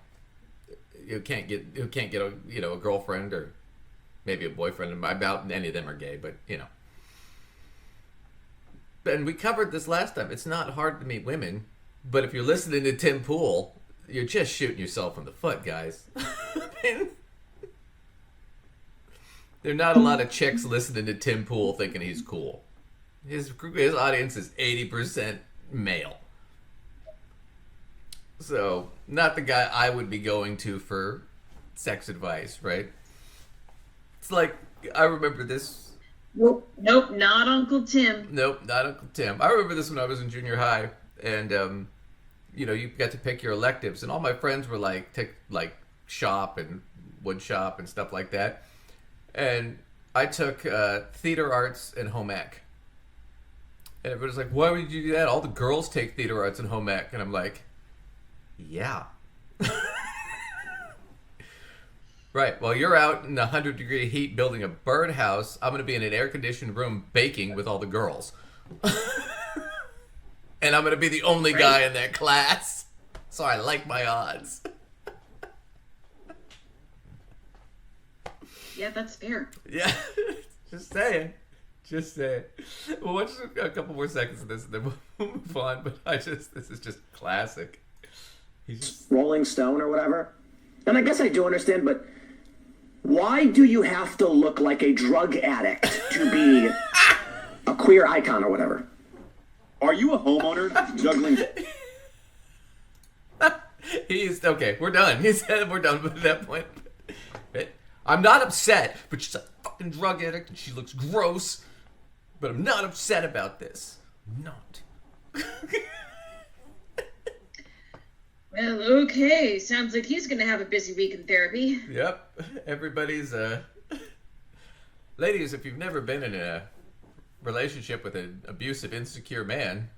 a girlfriend or maybe a boyfriend. I doubt any of them are gay, but you know. And we covered this last time. It's not hard to meet women, but if you're listening to Tim Pool, you're just shooting yourself in the foot, guys. I mean, there are not a lot of chicks listening to Tim Pool thinking he's cool. His audience is 80% male. So, not the guy I would be going to for sex advice, right? It's like, I remember this. Nope, not Uncle Tim. Nope, not Uncle Tim. I remember this when I was in junior high, and, you got to pick your electives, and all my friends were take shop and wood shop and stuff like that. And I took theater arts and home ec. And everybody's like, why would you do that? All the girls take theater arts and home ec. And I'm like, yeah. Right. While you're out in 100-degree heat building a birdhouse, I'm going to be in an air-conditioned room baking with all the girls. And I'm going to be the only guy in that class. So I like my odds. Yeah, that's fair. Yeah. Just saying. We'll watch a couple more seconds of this and then we'll move on. But this is just classic. Rolling Stone or whatever. And I guess I do understand, but why do you have to look like a drug addict to be a queer icon or whatever? Are you a homeowner juggling? Okay, we're done. He said we're done at that point. I'm not upset, but she's a fucking drug addict and she looks gross. But I'm not upset about this. I'm not. Well, okay. Sounds like he's going to have a busy week in therapy. Yep. Everybody's, ladies, if you've never been in a relationship with an abusive, insecure man,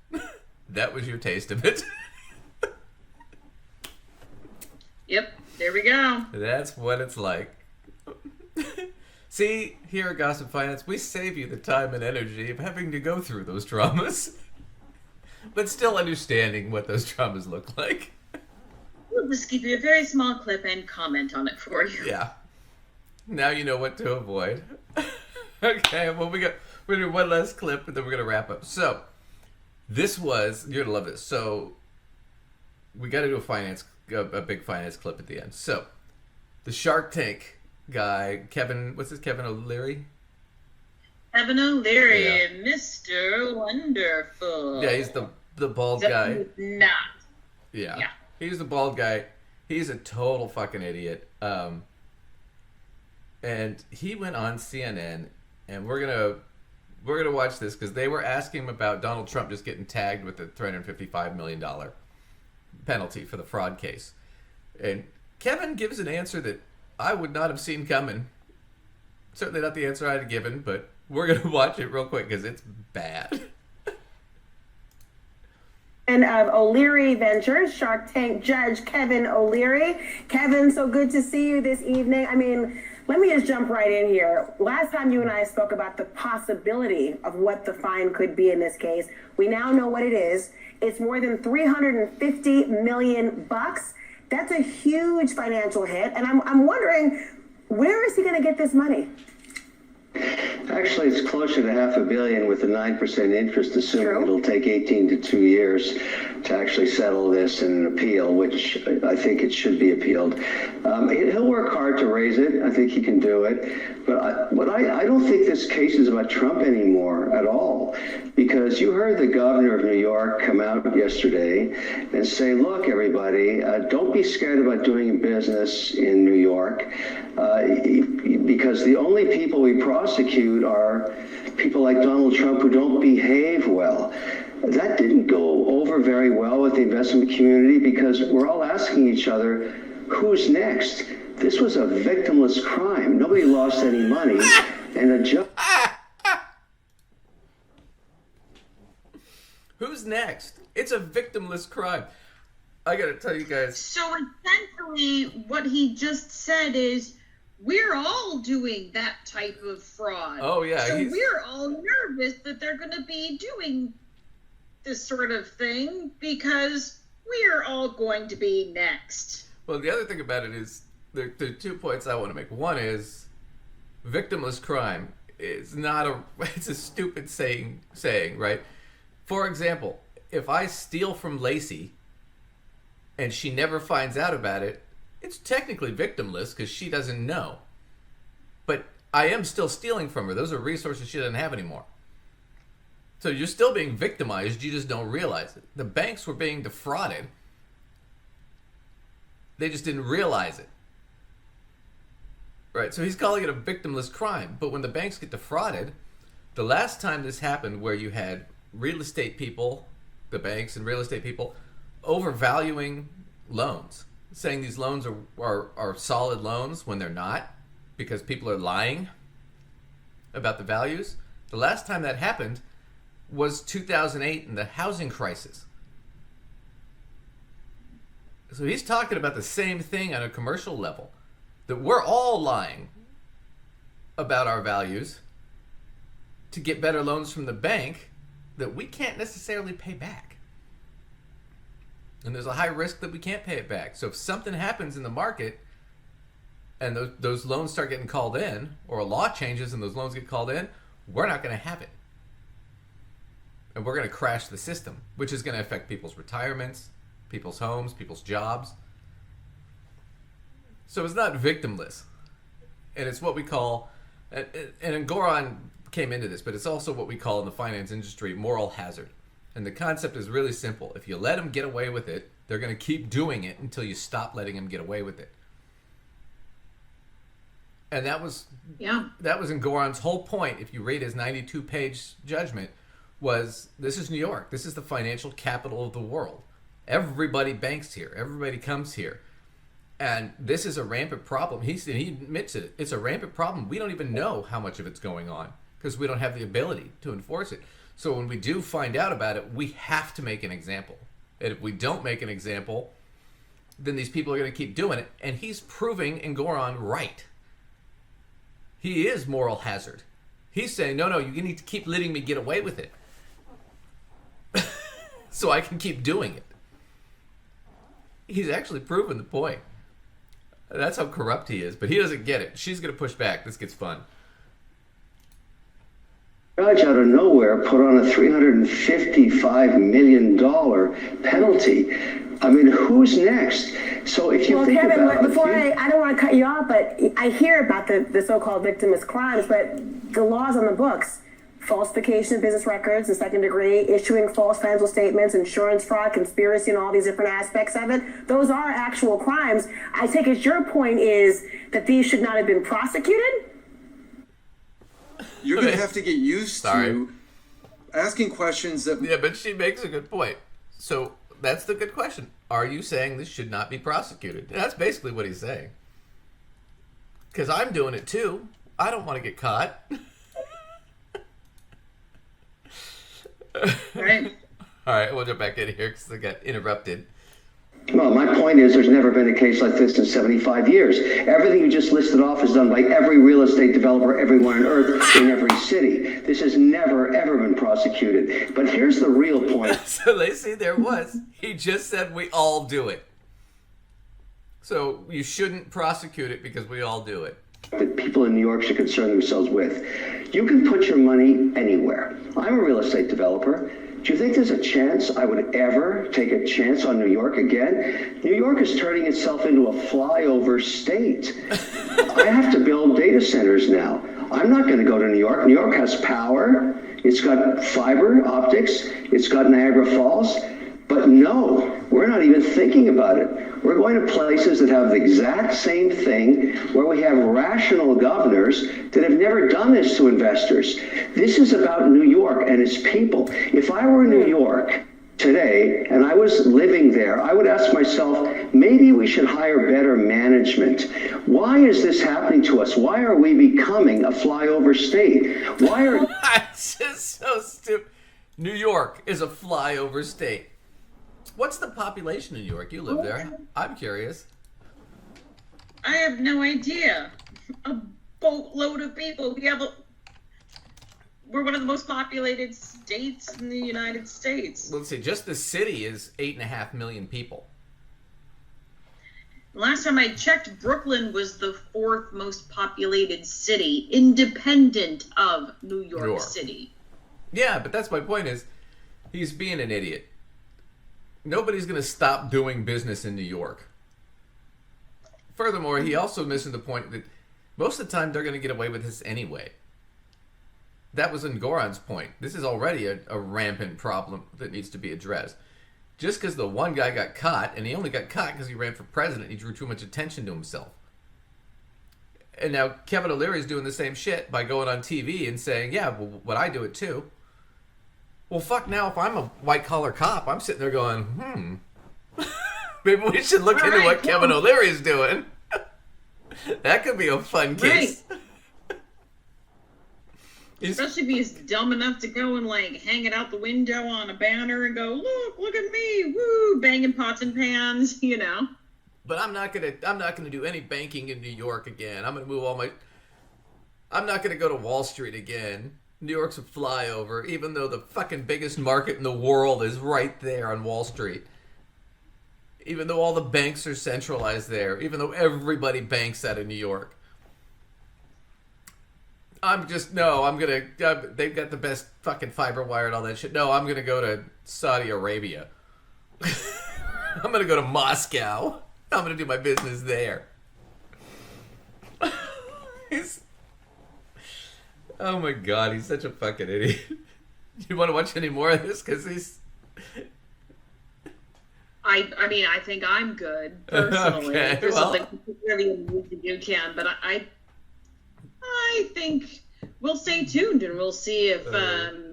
that was your taste of it. Yep. There we go. That's what it's like. See, here at Gossip Finance, we save you the time and energy of having to go through those traumas, but still understanding what those traumas look like. We'll just give you a very small clip and comment on it for you. Yeah. Now you know what to avoid. Okay, well, we're going to do one last clip, and then we're going to wrap up. So, you're going to love this. So, we got to do a big finance clip at the end. So, the Shark Tank guy, Kevin O'Leary? Kevin O'Leary, Mr. Wonderful. Yeah, he's the bald guy. Not. Yeah. He's the bald guy. He's a total fucking idiot. And he went on CNN, and we're gonna watch this because they were asking him about Donald Trump just getting tagged with the $355 million penalty for the fraud case. And Kevin gives an answer that I would not have seen coming. Certainly not the answer I'd have given, but we're going to watch it real quick because it's bad. And of O'Leary Ventures, Shark Tank judge Kevin O'Leary. Kevin, so good to see you this evening. I mean, let me just jump right in here. Last time you and I spoke about the possibility of what the fine could be in this case, we now know what it is. It's more than $350 million. That's a huge financial hit. And I'm wondering, where is he going to get this money? Actually, it's closer to $500 million with a 9% interest, assuming it'll take 18 to 2 years to actually settle this in an appeal, which I think it should be appealed. He'll work hard to raise it. I think he can do it. But I don't think this case is about Trump anymore at all, because you heard the governor of New York come out yesterday and say, look, everybody, don't be scared about doing business in New York, because the only people we prosecute are people like Donald Trump who don't behave well. That didn't go over very well with the investment community because we're all asking each other, who's next? This was a victimless crime. Nobody lost any money. And a judge... Who's next? It's a victimless crime. I gotta tell you guys. So essentially, what he just said is, we're all doing that type of fraud. Oh, yeah. So we're all nervous that they're going to be doing this sort of thing because we're all going to be next. Well, the other thing about it is there are 2 points I want to make. One is victimless crime is not it's a stupid saying, right? For example, if I steal from Lacey and she never finds out about it, it's technically victimless because she doesn't know. But I am still stealing from her. Those are resources she doesn't have anymore. So you're still being victimized. You just don't realize it. The banks were being defrauded. They just didn't realize it. Right? So he's calling it a victimless crime. But when the banks get defrauded, the last time this happened where you had real estate people, the banks and real estate people, overvaluing loans, saying these loans are solid loans when they're not, because people are lying about the values. The last time that happened was 2008 in the housing crisis. So he's talking about the same thing on a commercial level, that we're all lying about our values to get better loans from the bank that we can't necessarily pay back. And there's a high risk that we can't pay it back. So if something happens in the market and those loans start getting called in, or a law changes and those loans get called in, we're not going to have it. And we're going to crash the system, which is going to affect people's retirements, people's homes, people's jobs. So it's not victimless. And it's what we call, and Goran came into this, but it's also what we call in the finance industry moral hazard. And the concept is really simple. If you let them get away with it, they're going to keep doing it until you stop letting them get away with it. And that was in Goran's whole point, if you read his 92-page judgment, was this is New York. This is the financial capital of the world. Everybody banks here. Everybody comes here. And this is a rampant problem. He admits it. It's a rampant problem. We don't even know how much of it's going on because we don't have the ability to enforce it. So when we do find out about it, we have to make an example. And if we don't make an example, then these people are going to keep doing it. And he's proving Goran right. He is moral hazard. He's saying, no, you need to keep letting me get away with it so I can keep doing it. He's actually proven the point. That's how corrupt he is, but he doesn't get it. She's going to push back. This gets fun. Judge out of nowhere put on a $355 million penalty. I mean, who's next? So if you think Kevin, about it, I don't want to cut you off, but I hear about the so-called victimless crimes, but the laws on the books, falsification of business records, the second degree, issuing false financial statements, insurance fraud, conspiracy, and all these different aspects of it, those are actual crimes. I take it your point is that these should not have been prosecuted? You're going to have to get used to asking questions that... Yeah, but she makes a good point. So that's the good question. Are you saying this should not be prosecuted? That's basically what he's saying. Because I'm doing it too. I don't want to get caught. Right. All right, we'll jump back in here because I got interrupted. Well, my point is there's never been a case like this in 75 years. Everything you just listed off is done by every real estate developer everywhere on earth in every city. This has never, ever been prosecuted. But here's the real point. So, Lacey, there was. He just said we all do it. So you shouldn't prosecute it because we all do it. That people in New York should concern themselves with. You can put your money anywhere. I'm a real estate developer. Do you think there's a chance I would ever take a chance on New York again? New York is turning itself into a flyover state. I have to build data centers now. I'm not going to go to New York. New York has power. It's got fiber optics. It's got Niagara Falls. But no, we're not even thinking about it. We're going to places that have the exact same thing, where we have rational governors that have never done this to investors. This is about New York and its people. If I were in New York today and I was living there, I would ask myself, maybe we should hire better management. Why is this happening to us? Why are we becoming a flyover state? Why are... That's just so stupid. New York is a flyover state. What's the population in New York? You live there. I'm curious. I have no idea. A boatload of people. We're one of the most populated states in the United States. Let's see. Just the city is 8.5 million people. Last time I checked, Brooklyn was the 4th most populated city, independent of New York City. Yeah, but that's my point is, he's being an idiot. Nobody's going to stop doing business in New York. Furthermore, he also missing the point that most of the time they're going to get away with this anyway. That was in Goran's point. This is already a rampant problem that needs to be addressed. Just because the one guy got caught, and he only got caught because he ran for president, he drew too much attention to himself. And now Kevin O'Leary's doing the same shit by going on TV and saying, yeah, well, would I do it too? Well, fuck, now if I'm a white-collar cop, I'm sitting there going, maybe we should look into what Kevin O'Leary's doing. That could be a fun case. Right. Especially if he's dumb enough to go and, like, hang it out the window on a banner and go, look at me, woo, banging pots and pans, you know. But I'm not gonna do any banking in New York again. I'm not gonna go to Wall Street again. New York's a flyover, even though the fucking biggest market in the world is right there on Wall Street. Even though all the banks are centralized there. Even though everybody banks out of New York. they've got the best fucking fiber wire and all that shit. No, I'm going to go to Saudi Arabia. I'm going to go to Moscow. I'm going to do my business there. Oh my god, he's such a fucking idiot. Do you want to watch any more of this? Because he's... I mean, I think I'm good, personally. Okay, if there's well... something really amusing, you can. But I think we'll stay tuned and we'll see if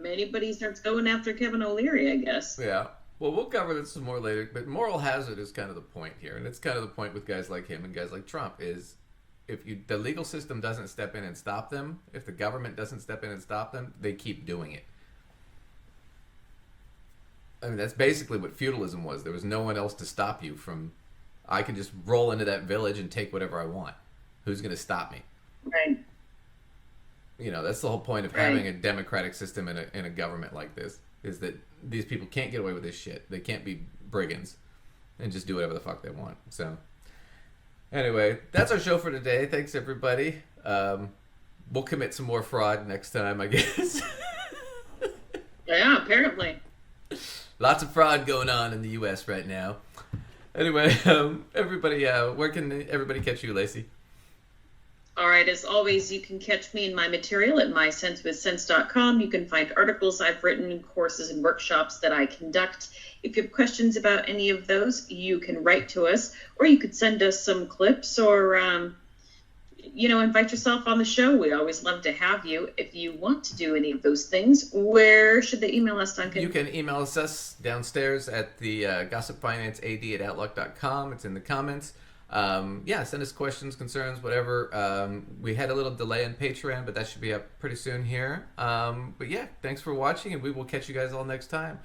anybody starts going after Kevin O'Leary, I guess. Yeah. Well, we'll cover this some more later. But moral hazard is kind of the point here. And it's kind of the point with guys like him and guys like Trump is... If the legal system doesn't step in and stop them, if the government doesn't step in and stop them, they keep doing it. I mean, that's basically what feudalism was. There was no one else to stop you from, I can just roll into that village and take whatever I want. Who's going to stop me? Right. You know, that's the whole point of having a democratic system in a government like this, is that these people can't get away with this shit. They can't be brigands and just do whatever the fuck they want. So... Anyway, that's our show for today. Thanks, everybody. We'll commit some more fraud next time, I guess. Yeah, apparently. Lots of fraud going on in the U.S. right now. Anyway, everybody, where can everybody catch you, Lacey? All right, as always, you can catch me in my material at mysensewithsense.com. You can find articles I've written, courses and workshops that I conduct. If you have questions about any of those, you can write to us, or you could send us some clips, or, invite yourself on the show. We always love to have you. If you want to do any of those things, where should they email us, Duncan? You can email us downstairs at the gossipfinancead@outlook.com. It's in the comments. Send us questions, concerns, whatever. We had a little delay on Patreon, but that should be up pretty soon here. Thanks for watching, and we will catch you guys all next time.